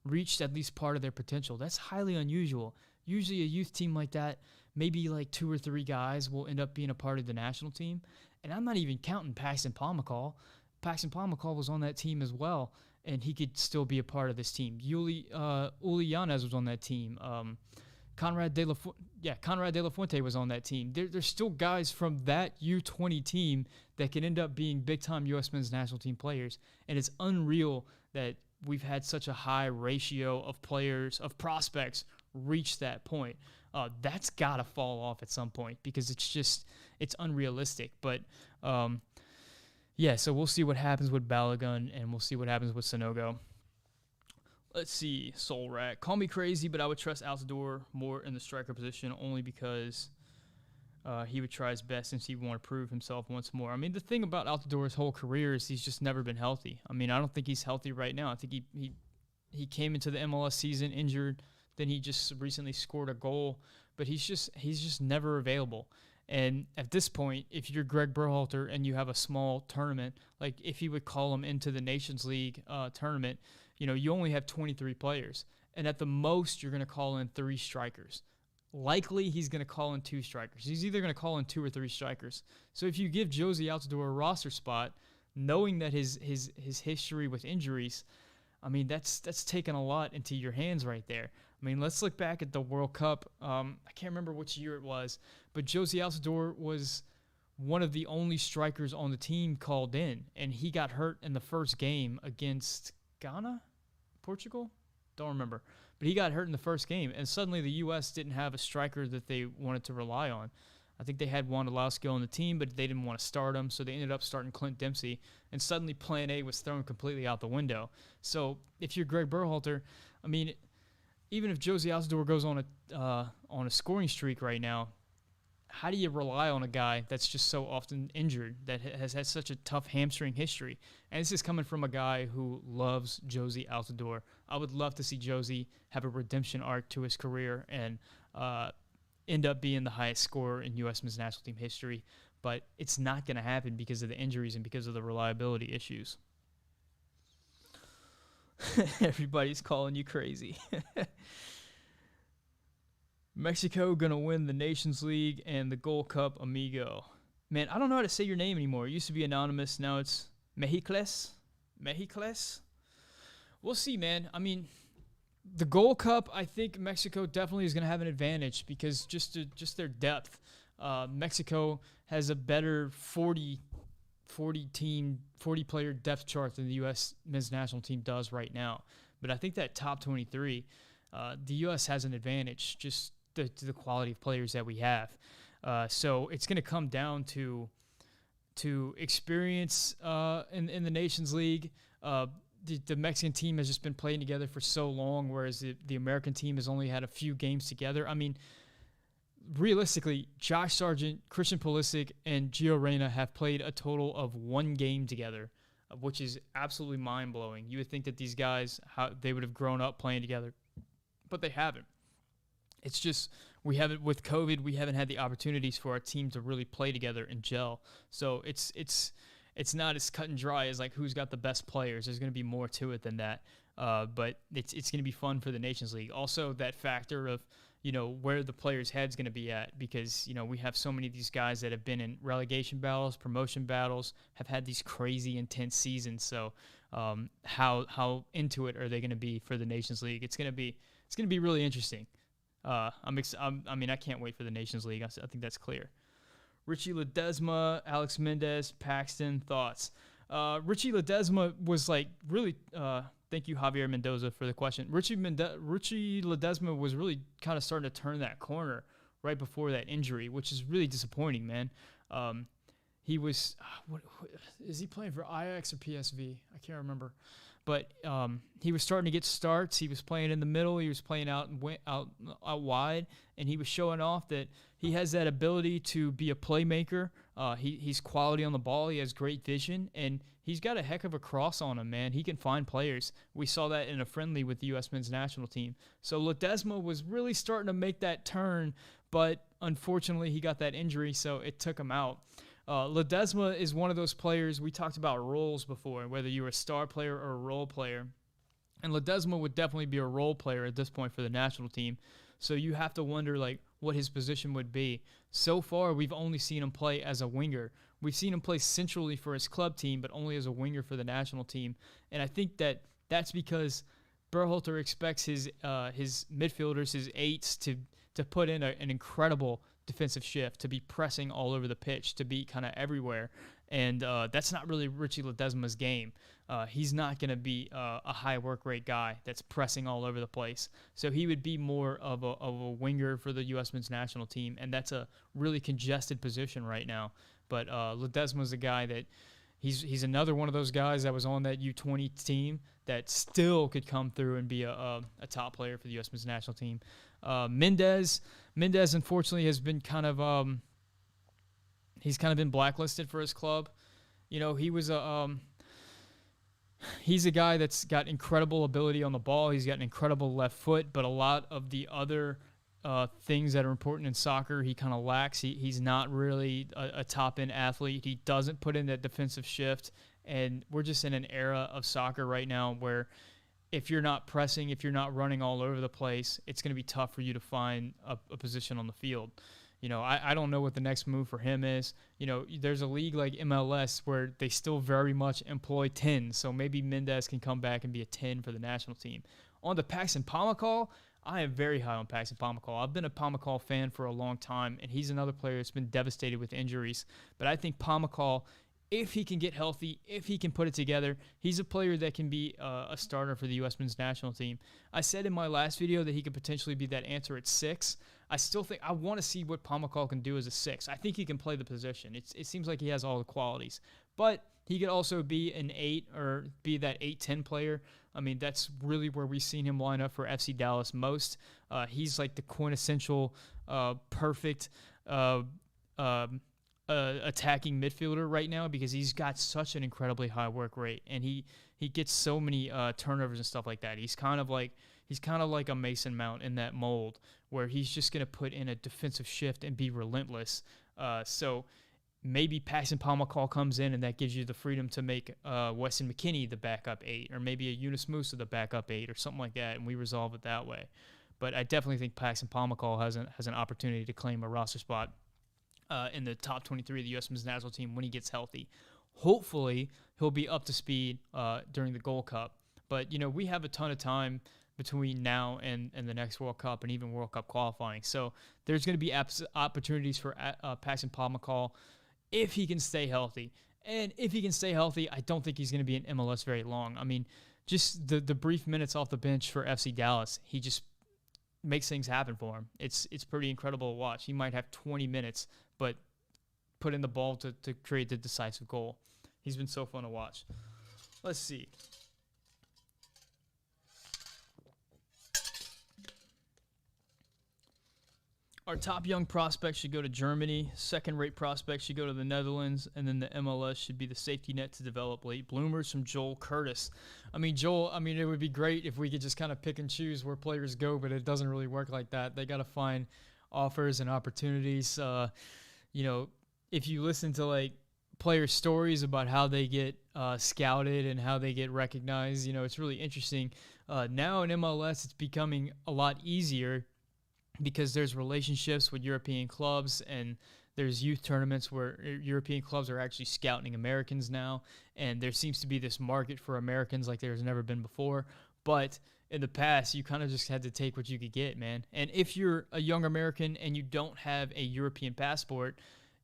[SPEAKER 1] reached at least part of their potential. That's highly unusual. Usually a youth team like that, maybe like 2 or 3 guys will end up being a part of the national team. And I'm not even counting Paxton Pomykal. Paxton Pomykal was on that team as well, and he could still be a part of this team. Uli Yanez was on that team. Conrad De La Fuente was on that team. There's still guys from that U20 team that can end up being big-time U.S. men's national team players, and it's unreal that we've had such a high ratio of prospects reach that point. That's got to fall off at some point because it's unrealistic. But yeah, so we'll see what happens with Balogun, and we'll see what happens with Sanogo. Let's see, Soul Rat. Call me crazy, but I would trust Altidore more in the striker position only because he would try his best since he would want to prove himself once more. I mean, the thing about Altidore's whole career is he's just never been healthy. I mean, I don't think he's healthy right now. I think he he came into the MLS season injured. Then he just recently scored a goal, but he's just never available. And at this point, if you're Greg Berhalter and you have a small tournament, like if you would call him into the Nations League tournament, you only have 23 players. And at the most, you're going to call in 3 strikers. Likely, he's going to call in 2 strikers. He's either going to call in 2 or 3 strikers. So if you give Jozy Altidore a roster spot, knowing that his history with injuries, I mean, that's taken a lot into your hands right there. I mean, let's look back at the World Cup. I can't remember which year it was, but Jozy Altidore was one of the only strikers on the team called in, and he got hurt in the first game against Ghana, Portugal? Don't remember. But he got hurt in the first game, and suddenly the U.S. didn't have a striker that they wanted to rely on. I think they had Wondolowski on the team, but they didn't want to start him, so they ended up starting Clint Dempsey, and suddenly Plan A was thrown completely out the window. So if you're Greg Berhalter, I mean, even if Jozy Altidore goes on a scoring streak right now, how do you rely on a guy that's just so often injured, that has had such a tough hamstring history? And this is coming from a guy who loves Jozy Altidore. I would love to see Jozy have a redemption arc to his career and end up being the highest scorer in U.S. men's national team history, but it's not going to happen because of the injuries and because of the reliability issues. Everybody's calling you crazy. Mexico going to win the Nations League and the Gold Cup, amigo. Man, I don't know how to say your name anymore. It used to be anonymous. Now it's Mexicles. We'll see, man. I mean, the Gold Cup, I think Mexico definitely is going to have an advantage because just their depth. Mexico has a better 40-player depth chart than the U.S. men's national team does right now. But I think that top 23, the U.S. has an advantage just to the quality of players that we have. So it's going to come down to experience in the Nations League. The Mexican team has just been playing together for so long, whereas the American team has only had a few games together. I mean, realistically, Josh Sargent, Christian Pulisic, and Gio Reyna have played a total of 1 game together, which is absolutely mind-blowing. You would think that these guys, they would have grown up playing together, but they haven't. It's just with COVID, we haven't had the opportunities for our team to really play together and gel. So it's not as cut and dry as like who's got the best players. There's going to be more to it than that. But it's going to be fun for the Nations League. Also, that factor of where the player's head's going to be at, because we have so many of these guys that have been in relegation battles, promotion battles, have had these crazy intense seasons. So how into it are they going to be for the Nations League? It's going to be really interesting. I can't wait for the Nations League. I think that's clear. Richie Ledesma, Alex Mendez, Paxton, thoughts. Richie Ledesma was like really. Thank you, Javier Mendoza, for the question. Richie Ledesma was really kind of starting to turn that corner right before that injury, which is really disappointing, man. He was, is he playing for Ajax or PSV? I can't remember. But he was starting to get starts. He was playing in the middle. He was playing out wide, and he was showing off that he has that ability to be a playmaker. He's quality on the ball. He has great vision, and he's got a heck of a cross on him, man. He can find players. We saw that in a friendly with the U.S. men's national team. So Ledesma was really starting to make that turn, but unfortunately he got that injury, so it took him out. Ledesma is one of those players. We talked about roles before, whether you were a star player or a role player. And Ledesma would definitely be a role player at this point for the national team. So you have to wonder like what his position would be. So far, we've only seen him play as a winger. We've seen him play centrally for his club team, but only as a winger for the national team. And I think that's because Berhalter expects his midfielders, his eights, to put in an incredible defensive shift, to be pressing all over the pitch, to be kind of everywhere. And that's not really Richie Ledesma's game. He's not going to be a high work rate guy that's pressing all over the place. So he would be more of a winger for the U.S. men's national team, and that's a really congested position right now. But Ledesma's a guy that he's another one of those guys that was on that U20 team that still could come through and be a top player for the U.S. men's national team. Mendez, unfortunately, has been kind of he's kind of been blacklisted for his club. He was He's a guy that's got incredible ability on the ball. He's got an incredible left foot, but a lot of the other things that are important in soccer, he kind of lacks. He's not really a top-end athlete. He doesn't put in that defensive shift, and we're just in an era of soccer right now where if you're not pressing, if you're not running all over the place, it's going to be tough for you to find a position on the field. I don't know what the next move for him is. There's a league like MLS where they still very much employ 10, so maybe Mendez can come back and be a 10 for the national team. On to Paxton Pomykal, I am very high on Paxton Pomykal. I've been a Pomykal fan for a long time, and he's another player that's been devastated with injuries. But I think Pomykal, if he can get healthy, if he can put it together, he's a player that can be a starter for the U.S. men's national team. I said in my last video that he could potentially be that answer at 6. I still think I want to see what Pomykal can do as a 6. I think he can play the position. It seems like he has all the qualities. But he could also be an 8 or be that 8-10 player. I mean, that's really where we've seen him line up for FC Dallas most. He's like the quintessential perfect attacking midfielder right now because he's got such an incredibly high work rate, and he gets so many turnovers and stuff like that. He's kind of like a Mason Mount in that mold where he's just going to put in a defensive shift and be relentless. So maybe Paxton Pomykal comes in and that gives you the freedom to make Weston McKennie the backup 8, or maybe a Yunus Musa the backup 8 or something like that, and we resolve it that way. But I definitely think Paxton Pomykal has an opportunity to claim a roster spot in the top 23 of the U.S. men's national team when he gets healthy. Hopefully, he'll be up to speed during the Gold Cup. But, we have a ton of time between now and the next World Cup and even World Cup qualifying. So there's going to be opportunities for Paxton Pomykal if he can stay healthy. And if he can stay healthy, I don't think he's going to be in MLS very long. I mean, just the brief minutes off the bench for FC Dallas, he just makes things happen for him. It's pretty incredible to watch. He might have 20 minutes, but put in the ball to create the decisive goal. He's been so fun to watch. Let's see. Our top young prospects should go to Germany. Second-rate prospects should go to the Netherlands. And then the MLS should be the safety net to develop late bloomers from Joel Curtis. Joel, it would be great if we could just kind of pick and choose where players go, but it doesn't really work like that. They got to find offers and opportunities. If you listen to, player stories about how they get scouted and how they get recognized, it's really interesting. Now in MLS, it's becoming a lot easier because there's relationships with European clubs and there's youth tournaments where European clubs are actually scouting Americans now, and there seems to be this market for Americans like there's never been before. But in the past, you kind of just had to take what you could get, man. And if you're a young American and you don't have a European passport,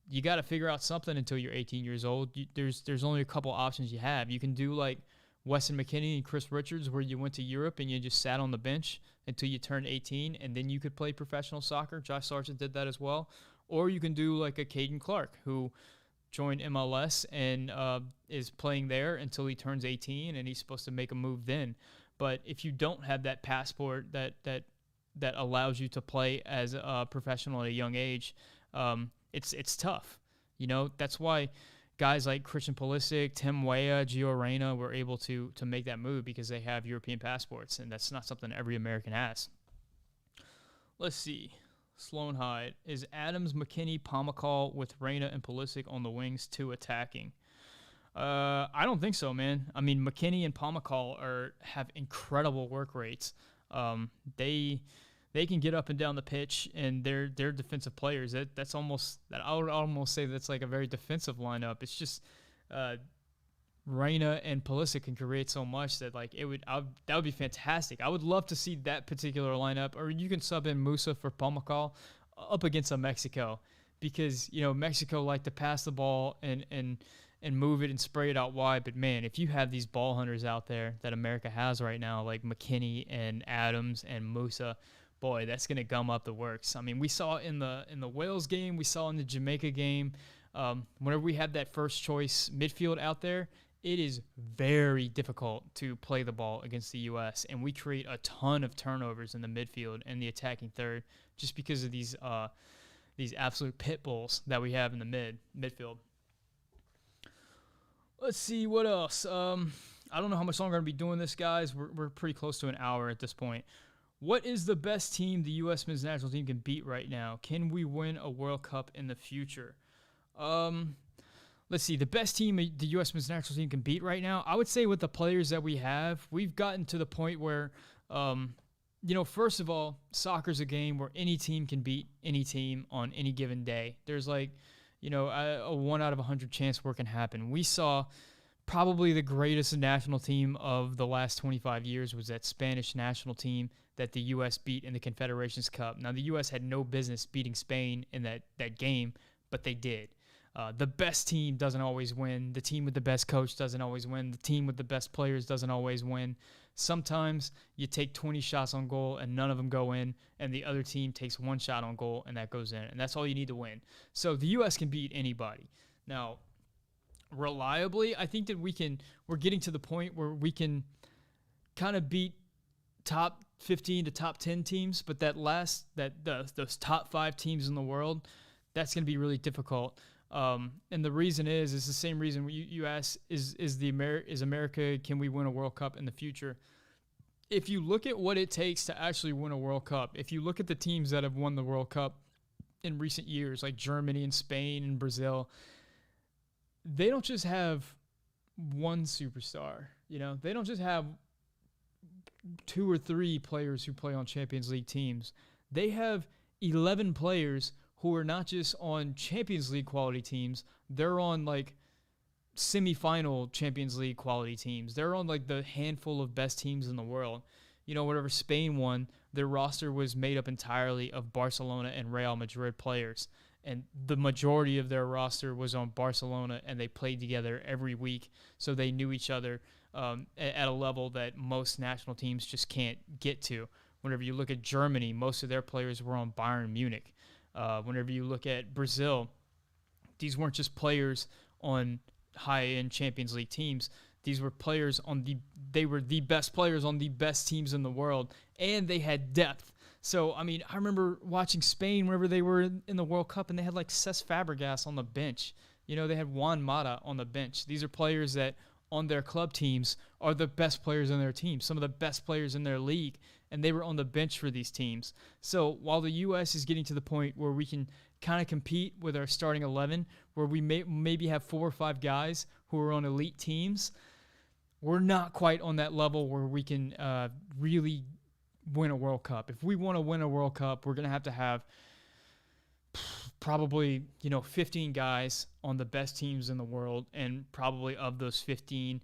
[SPEAKER 1] you got to figure out something until you're 18 years old. There's only a couple options you have. You can do like Weston McKennie and Chris Richards, where you went to Europe and you just sat on the bench until you turned 18, and then you could play professional soccer. Josh Sargent did that as well. Or you can do like a Caden Clark, who joined MLS and is playing there until he turns 18, and he's supposed to make a move then. But if you don't have that passport that allows you to play as a professional at a young age, it's tough. That's why guys like Christian Pulisic, Tim Weah, Gio Reyna were able to make that move because they have European passports, and that's not something every American has. Let's see. Sloan Hyde. Is Adams, McKennie, Pomykal with Reyna and Pulisic on the wings too attacking? I don't think so, man. McKennie and Pomykal have incredible work rates. They can get up and down the pitch, and they're defensive players. I would almost say that's like a very defensive lineup. It's just Reyna and Pulisic can create so much that that would be fantastic. I would love to see that particular lineup, or you can sub in Musa for Pomykal up against a Mexico, because Mexico like to pass the ball and move it and spray it out wide. But man, if you have these ball hunters out there that America has right now, like McKennie and Adams and Musa, boy, that's going to gum up the works. We saw in the Wales game, we saw in the Jamaica game, whenever we have that first choice midfield out there, it is very difficult to play the ball against the U.S., and we create a ton of turnovers in the midfield and the attacking third just because of these absolute pit bulls that we have in the midfield. Let's see what else. I don't know how much longer I'm going to be doing this, guys. We're pretty close to an hour at this point. What is the best team the U.S. men's national team can beat right now? Can we win a World Cup in the future? Let's see. The best team the U.S. men's national team can beat right now, I would say with the players that we have, we've gotten to the point where, first of all, soccer's a game where any team can beat any team on any given day. There's a 1 out of 100 chance where it can happen. We saw probably the greatest national team of the last 25 years was that Spanish national team that the U.S. beat in the Confederations Cup. Now, the U.S. had no business beating Spain in that game, but they did. The best team doesn't always win. The team with the best coach doesn't always win. The team with the best players doesn't always win. Sometimes you take 20 shots on goal and none of them go in, and the other team takes 1 shot on goal and that goes in, and that's all you need to win. So the U.S. can beat anybody. Now, reliably, I think that we're getting to the point where we can kind of beat top 15 to top 10 teams, but those top 5 teams in the world, that's going to be really difficult. And the reason is the same reason you ask, is America, can we win a World Cup in the future? If you look at what it takes to actually win a World Cup, if you look at the teams that have won the World Cup in recent years, like Germany and Spain and Brazil, they don't just have one superstar, they don't just have 2 or 3 players who play on Champions League teams. They have 11 players who are not just on Champions League quality teams, they're on semifinal Champions League quality teams. They're on the handful of best teams in the world. Whenever Spain won, their roster was made up entirely of Barcelona and Real Madrid players. And the majority of their roster was on Barcelona, and they played together every week, so they knew each other at a level that most national teams just can't get to. Whenever you look at Germany, most of their players were on Bayern Munich. Whenever you look at Brazil, these weren't just players on high-end Champions League teams. These were players they were the best players on the best teams in the world, and they had depth. So, I remember watching Spain whenever they were in the World Cup, and they had Cesc Fabregas on the bench. They had Juan Mata on the bench. These are players that on their club teams are the best players in their team, some of the best players in their league, and they were on the bench for these teams. So while the U.S. is getting to the point where we can kind of compete with our starting 11, where we maybe have 4 or 5 guys who are on elite teams, we're not quite on that level where we can really win a World Cup. If we want to win a World Cup, we're going to have probably 15 guys on the best teams in the world, and probably of those 15,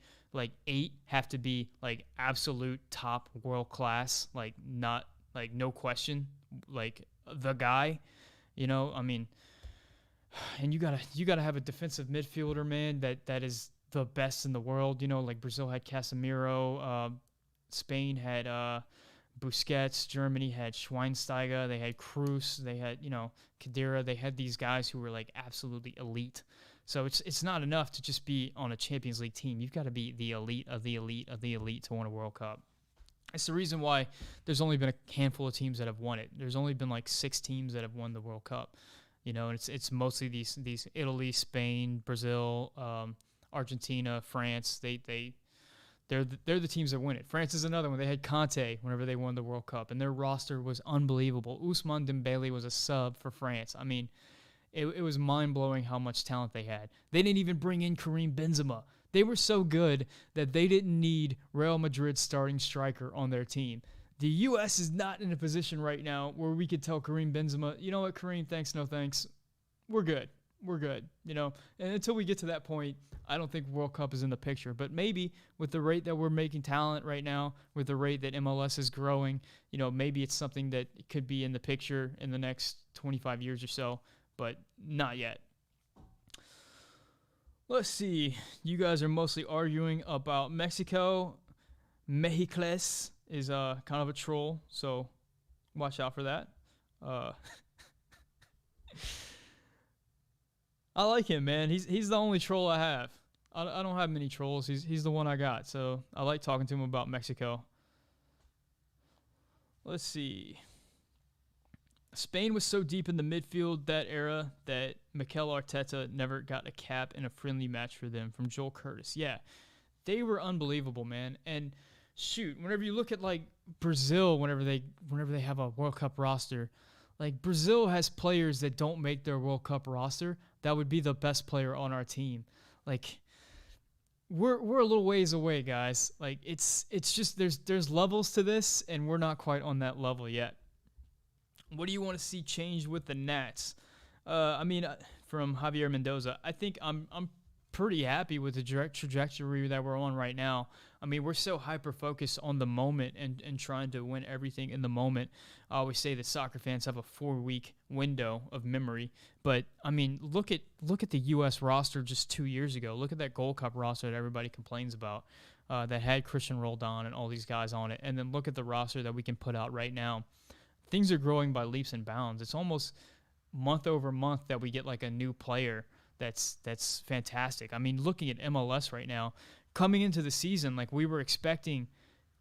[SPEAKER 1] 8 have to be absolute top world class, not no question, the guy, and you gotta have a defensive midfielder, man, that is the best in the world. Brazil had Casemiro, Spain had Busquets, Germany had Schweinsteiger, they had Kroos, they had, Khedira, they had these guys who were absolutely elite. So it's not enough to just be on a Champions League team. You've got to be the elite of the elite of the elite to win a World Cup. It's the reason why there's only been a handful of teams that have won it. There's only been 6 teams that have won the World Cup. And it's mostly these Italy, Spain, Brazil, Argentina, France. They're the teams that win it. France is another one. They had Conte whenever they won the World Cup, and their roster was unbelievable. Ousmane Dembele was a sub for France. It was mind-blowing how much talent they had. They didn't even bring in Karim Benzema. They were so good that they didn't need Real Madrid's starting striker on their team. The U.S. is not in a position right now where we could tell Karim Benzema, you know what, Karim, thanks, no thanks. We're good. And until we get to that point, I don't think World Cup is in the picture. But maybe with the rate that we're making talent right now, with the rate that MLS is growing, maybe it's something that could be in the picture in the next 25 years or so, but not yet. Let's see. You guys are mostly arguing about Mexico. Mexicles is kind of a troll, so watch out for that. I like him, man. He's the only troll I have. I don't have many trolls. He's the one I got, so I like talking to him about Mexico. Let's see. Spain was so deep in the midfield that era that Mikel Arteta never got a cap in a friendly match for them, from Joel Curtis. Yeah, they were unbelievable, man. And shoot, whenever you look at like Brazil, whenever they have a World Cup roster, like Brazil has players that don't make their World Cup roster that would be the best player on our team. Like we're a little ways away, guys. Like it's just there's levels to this, and we're not quite on that level yet. What do you want to see change with the Nats? From Javier Mendoza, I think I'm pretty happy with the direct trajectory that we're on right now. I mean, we're so hyper-focused on the moment and trying to win everything in the moment. I always say that soccer fans have a 4-week window of memory. But, I mean, look at the U.S. roster just 2 years ago. Look at that Gold Cup roster that everybody complains about that had Christian Roldan and all these guys on it. And then look at the roster that we can put out right now. Things are growing by leaps and bounds. It's almost month over month that we get like a new player that's fantastic. I mean, looking at MLS right now, coming into the season, like we were expecting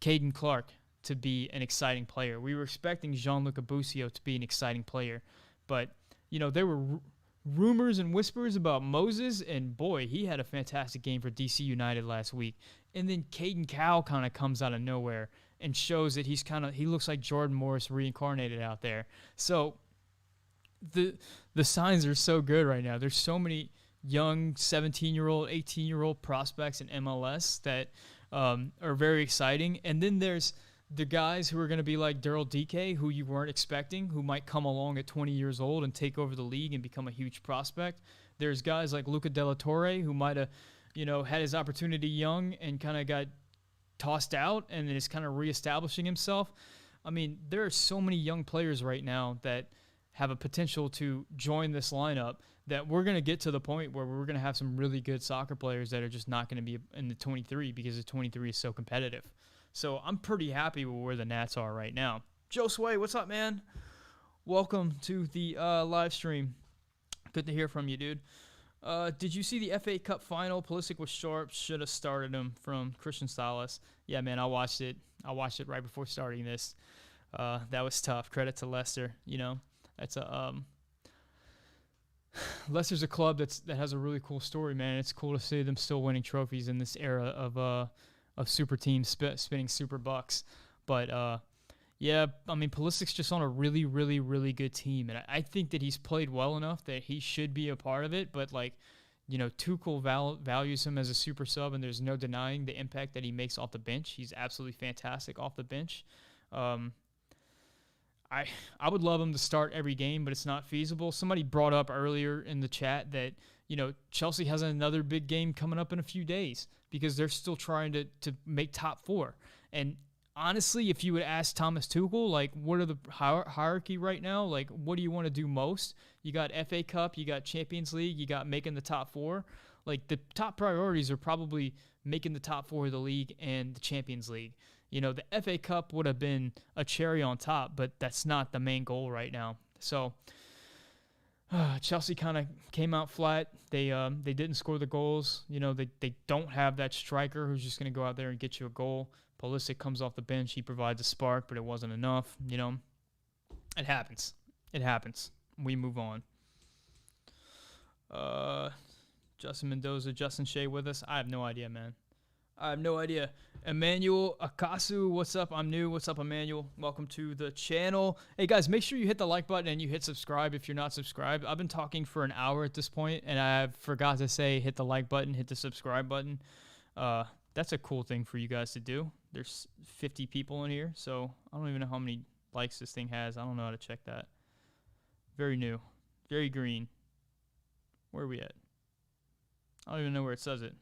[SPEAKER 1] Caden Clark to be an exciting player. We were expecting Gianluca Busio to be an exciting player. But, you know, there were rumors and whispers about Moses, and boy, he had a fantastic game for DC United last week. And then Caden Cowell kind of comes out of nowhere and shows that he looks like Jordan Morris reincarnated out there. So the signs are so good right now. There's so many young 17-year-old, 18-year-old prospects in MLS that are very exciting. And then there's the guys who are going to be like Daryl Dike, who you weren't expecting, who might come along at 20 years old and take over the league and become a huge prospect. There's guys like Luca De La Torre, who might have, had his opportunity young and kind of got tossed out and is kind of reestablishing himself. I mean, there are so many young players right now that have a potential to join this lineup that we're going to get to the point where we're going to have some really good soccer players that are just not going to be in the 23 because the 23 is so competitive. So I'm pretty happy with where the Nats are right now. Joe Sway, what's up, man? Welcome to the live stream. Good to hear from you, dude. Did you see the FA Cup final? Pulisic was sharp. Should have started him from Christian Salas. Yeah, man, I watched it. I watched it right before starting this. That was tough. Credit to Leicester, That's Leicester's a club that has a really cool story, man. It's cool to see them still winning trophies in this era of super teams spinning super bucks. But yeah, I mean, Pulisic's just on a really, really, really good team, and I think that he's played well enough that he should be a part of it. But Tuchel values him as a super sub, and there's no denying the impact that he makes off the bench. He's absolutely fantastic off the bench. I would love him to start every game, but it's not feasible. Somebody brought up earlier in the chat that, Chelsea has another big game coming up in a few days because they're still trying to make top 4. And honestly, if you would ask Thomas Tuchel, like, what are the hierarchy right now? Like, what do you want to do most? You got FA Cup, you got Champions League, you got making the top 4. Like, the top priorities are probably making the top 4 of the league and the Champions League. The FA Cup would have been a cherry on top, but that's not the main goal right now. So Chelsea kind of came out flat. They didn't score the goals. They don't have that striker who's just going to go out there and get you a goal. Pulisic comes off the bench. He provides a spark, but it wasn't enough. It happens. It happens. We move on. Justin Mendoza, Justin Shea with us. I have no idea, man. I have no idea. Emmanuel Akasu, what's up? I'm new. What's up, Emmanuel? Welcome to the channel. Hey, guys, make sure you hit the like button and you hit subscribe if you're not subscribed. I've been talking for an hour at this point, and I forgot to say hit the like button, hit the subscribe button. That's a cool thing for you guys to do. There's 50 people in here, so I don't even know how many likes this thing has. I don't know how to check that. Very new. Very green. Where are we at? I don't even know where it says it.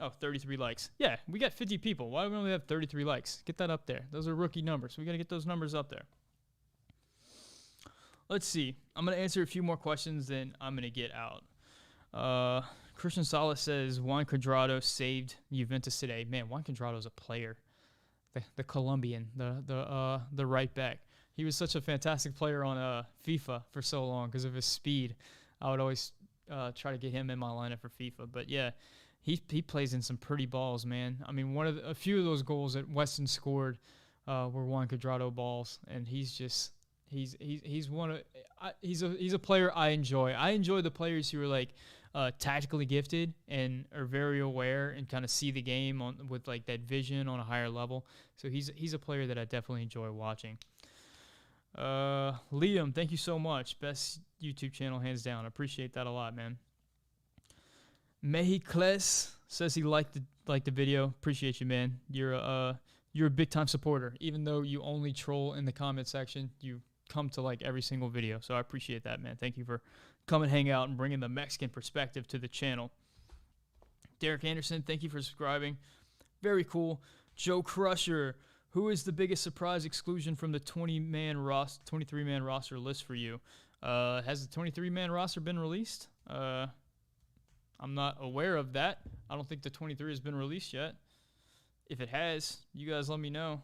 [SPEAKER 1] Oh, 33 likes. Yeah, we got 50 people. Why do we only have 33 likes? Get that up there. Those are rookie numbers. We got to get those numbers up there. Let's see. I'm going to answer a few more questions, then I'm going to get out. Christian Salas says, Juan Cuadrado saved Juventus today. Man, Juan Cuadrado's a player. The Colombian, the right back. He was such a fantastic player on FIFA for so long because of his speed. I would always try to get him in my lineup for FIFA. But, yeah. He plays in some pretty balls, man. I mean, a few of those goals that Weston scored were Juan Cuadrado balls, and he's a player I enjoy. I enjoy the players who are like tactically gifted and are very aware and kind of see the game with like that vision on a higher level. So he's a player that I definitely enjoy watching. Liam, thank you so much. Best YouTube channel hands down. I appreciate that a lot, man. Mehicles says he liked the video. Appreciate you, man. You're a big time supporter. Even though you only troll in the comment section, you come to like every single video. So I appreciate that, man. Thank you for coming, hang out, and bringing the Mexican perspective to the channel. Derek Anderson, thank you for subscribing. Very cool. Joe Crusher, who is the biggest surprise exclusion from the 23-man roster list for you? Has the 23-man roster been released? I'm not aware of that. I don't think the 23 has been released yet. If it has, you guys let me know.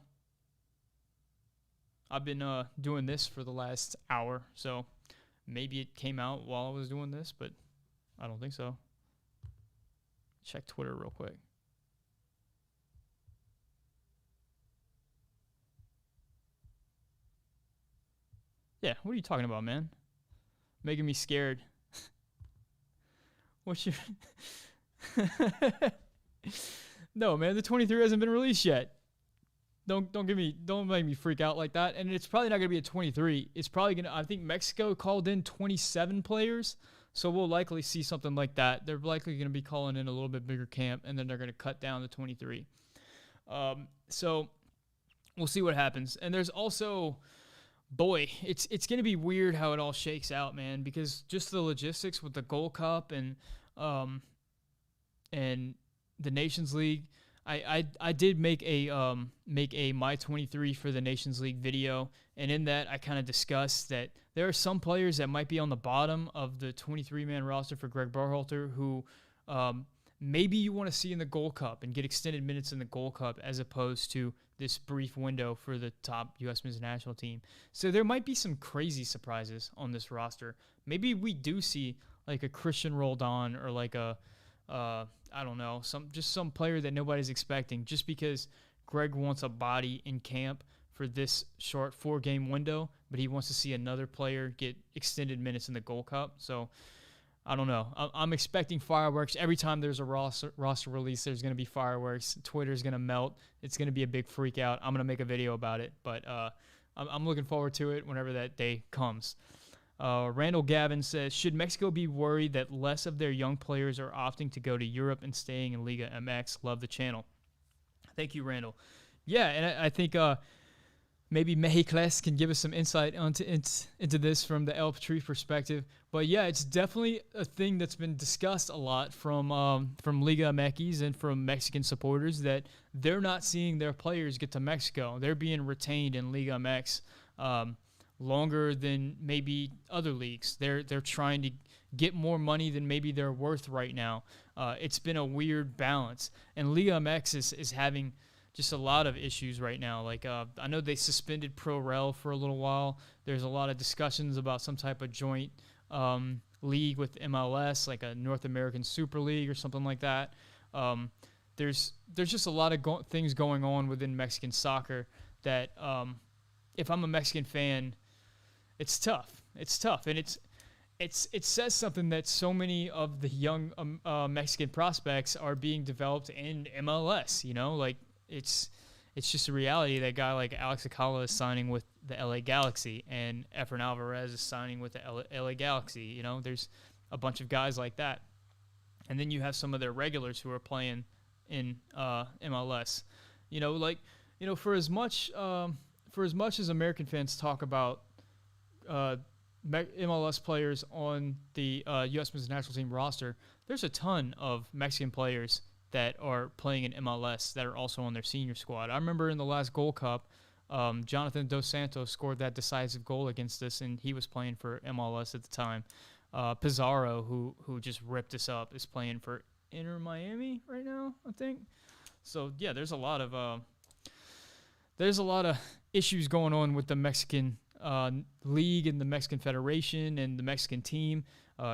[SPEAKER 1] I've been doing this for the last hour, so maybe it came out while I was doing this, but I don't think so. Check Twitter real quick. Yeah, what are you talking about, man? Making me scared. What's your... No, man, the 23 hasn't been released yet. Don't make me freak out like that. And it's probably not going to be a 23. It's probably going to, I think Mexico called in 27 players. So we'll likely see something like that. They're likely going to be calling in a little bit bigger camp, and then they're going to cut down to 23. So we'll see what happens. And there's also, boy, it's going to be weird how it all shakes out, man, because just the logistics with the Gold Cup and the Nations League. I did make a My 23 for the Nations League video, and in that I kind of discussed that there are some players that might be on the bottom of the 23-man roster for Greg Berhalter who maybe you want to see in the Gold Cup and get extended minutes in the Gold Cup as opposed to this brief window for the top U.S. men's national team. So there might be some crazy surprises on this roster. Maybe we do see like a Christian Roldan or like a I don't know, some player that nobody's expecting, just because Greg wants a body in camp for this short 4-game window, but he wants to see another player get extended minutes in the Gold Cup. So I don't know. I'm expecting fireworks. Every time there's a roster release, there's going to be fireworks. Twitter's going to melt. It's going to be a big freak out. I'm going to make a video about it, but I'm looking forward to it whenever that day comes. Randall Gavin says, should Mexico be worried that less of their young players are opting to go to Europe and staying in Liga MX? Love the channel. Thank you, Randall. Yeah, and I think maybe Mehicles can give us some insight into this from the El Patri perspective. But yeah, it's definitely a thing that's been discussed a lot from Liga MX and from Mexican supporters, that they're not seeing their players get to Mexico. They're being retained in Liga MX. Longer than maybe other leagues. They're trying to get more money than maybe they're worth right now. It's been a weird balance. And Liga MX is having just a lot of issues right now. Like I know they suspended Pro-Rel for a little while. There's a lot of discussions about some type of joint league with MLS, like a North American Super League or something like that. There's just a lot of things going on within Mexican soccer that if I'm a Mexican fan, it's tough. It's tough, and it says something that so many of the young Mexican prospects are being developed in MLS. You know, like it's just a reality that a guy like Alex Acala is signing with the LA Galaxy, and Efrain Alvarez is signing with the LA Galaxy. You know, there's a bunch of guys like that, and then you have some of their regulars who are playing in MLS. You know, like for as much as American fans talk about MLS players on the U.S. men's national team roster, there's a ton of Mexican players that are playing in MLS that are also on their senior squad. I remember in the last Gold Cup, Jonathan Dos Santos scored that decisive goal against us, and he was playing for MLS at the time. Pizarro, who just ripped us up, is playing for Inter Miami right now, I think. So yeah, there's a lot of issues going on with the Mexican league and the Mexican Federation and the Mexican team.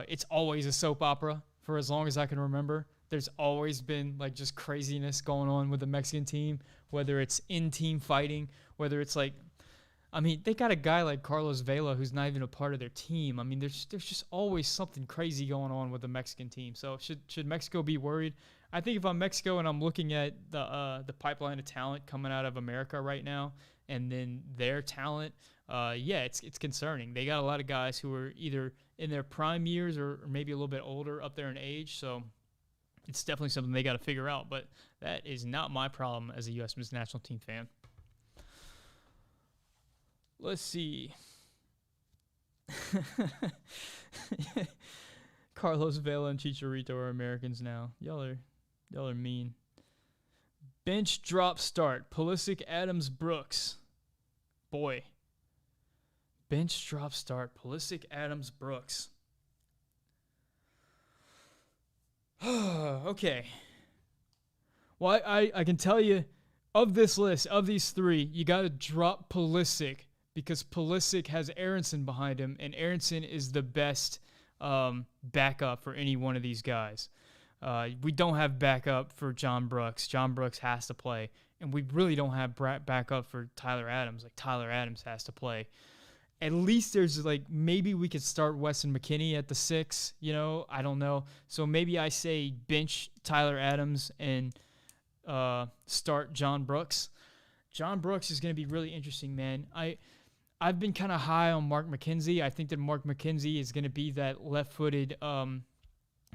[SPEAKER 1] It's always a soap opera for as long as I can remember. There's always been like just craziness going on with the Mexican team, whether it's in-team fighting, whether it's like, I mean, they got a guy like Carlos Vela who's not even a part of their team. I mean, there's just always something crazy going on with the Mexican team. So should Mexico be worried? I think if I'm Mexico and I'm looking at the pipeline of talent coming out of America right now, and then their talent, yeah, it's concerning. They got a lot of guys who are either in their prime years or maybe a little bit older up there in age. So it's definitely something they got to figure out. But that is not my problem as a U.S. men's national team fan. Let's see. Carlos Vela and Chicharito are Americans now. Y'all are mean. Bench drop start. Pulisic, Adams, Brooks. Boy. Bench drop start. Pulisic, Adams, Brooks. Okay. Well, I can tell you, of this list, of these three, you got to drop Pulisic because Pulisic has Aronson behind him, and Aronson is the best backup for any one of these guys. We don't have backup for John Brooks. John Brooks has to play. And we really don't have backup for Tyler Adams. Like, Tyler Adams has to play. At least there's, like, maybe we could start Weston McKennie at the 6, you know? I don't know. So maybe I say bench Tyler Adams and start John Brooks. John Brooks is going to be really interesting, man. I've been kind of high on Mark McKenzie. I think that Mark McKenzie is going to be that left-footed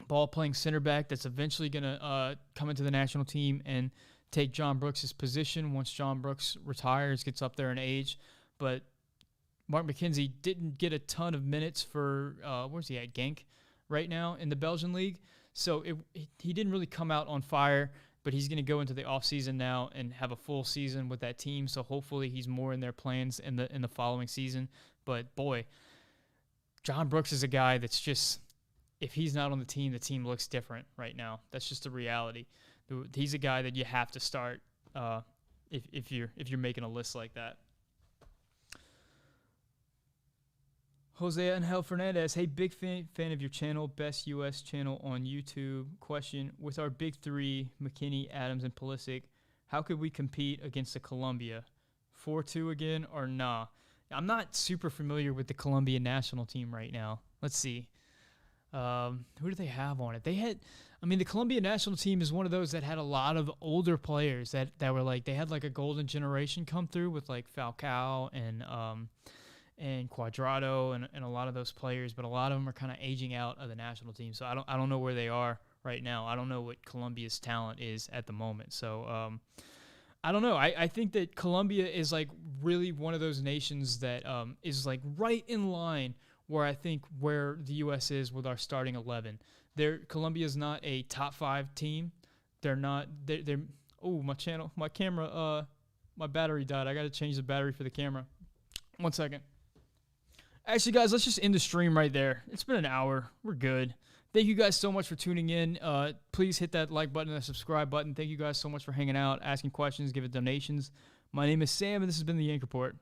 [SPEAKER 1] ball-playing center back that's eventually going to come into the national team and take John Brooks' position once John Brooks retires, gets up there in age. But Mark McKenzie didn't get a ton of minutes for, where's he at, Genk right now in the Belgian league. So he didn't really come out on fire, but he's going to go into the offseason now and have a full season with that team. So hopefully he's more in their plans in the following season. But, boy, John Brooks is a guy that's just, if he's not on the team looks different right now. That's just the reality. He's a guy that you have to start if you're making a list like that. Jose Angel Fernandez, hey, big fan of your channel, best U.S. channel on YouTube. Question, with our big three, McKennie, Adams, and Pulisic, how could we compete against the Colombia? 4-2 again or nah? I'm not super familiar with the Colombian national team right now. Let's see. Who do they have on it? The Colombian national team is one of those that had a lot of older players that were like, they had like a golden generation come through with like Falcao and Cuadrado and a lot of those players, but a lot of them are kind of aging out of the national team. So I don't know where they are right now. I don't know what Colombia's talent is at the moment. So I don't know. I think that Colombia is like really one of those nations that is like right in line where the U.S. is with our starting 11. Colombia is not a top 5 team. They're not. Oh, my camera. My battery died. I got to change the battery for the camera. 1 second. Actually, guys, let's just end the stream right there. It's been an hour. We're good. Thank you guys so much for tuning in. Please hit that like button and the subscribe button. Thank you guys so much for hanging out, asking questions, giving donations. My name is Sam, and this has been the Yank Report.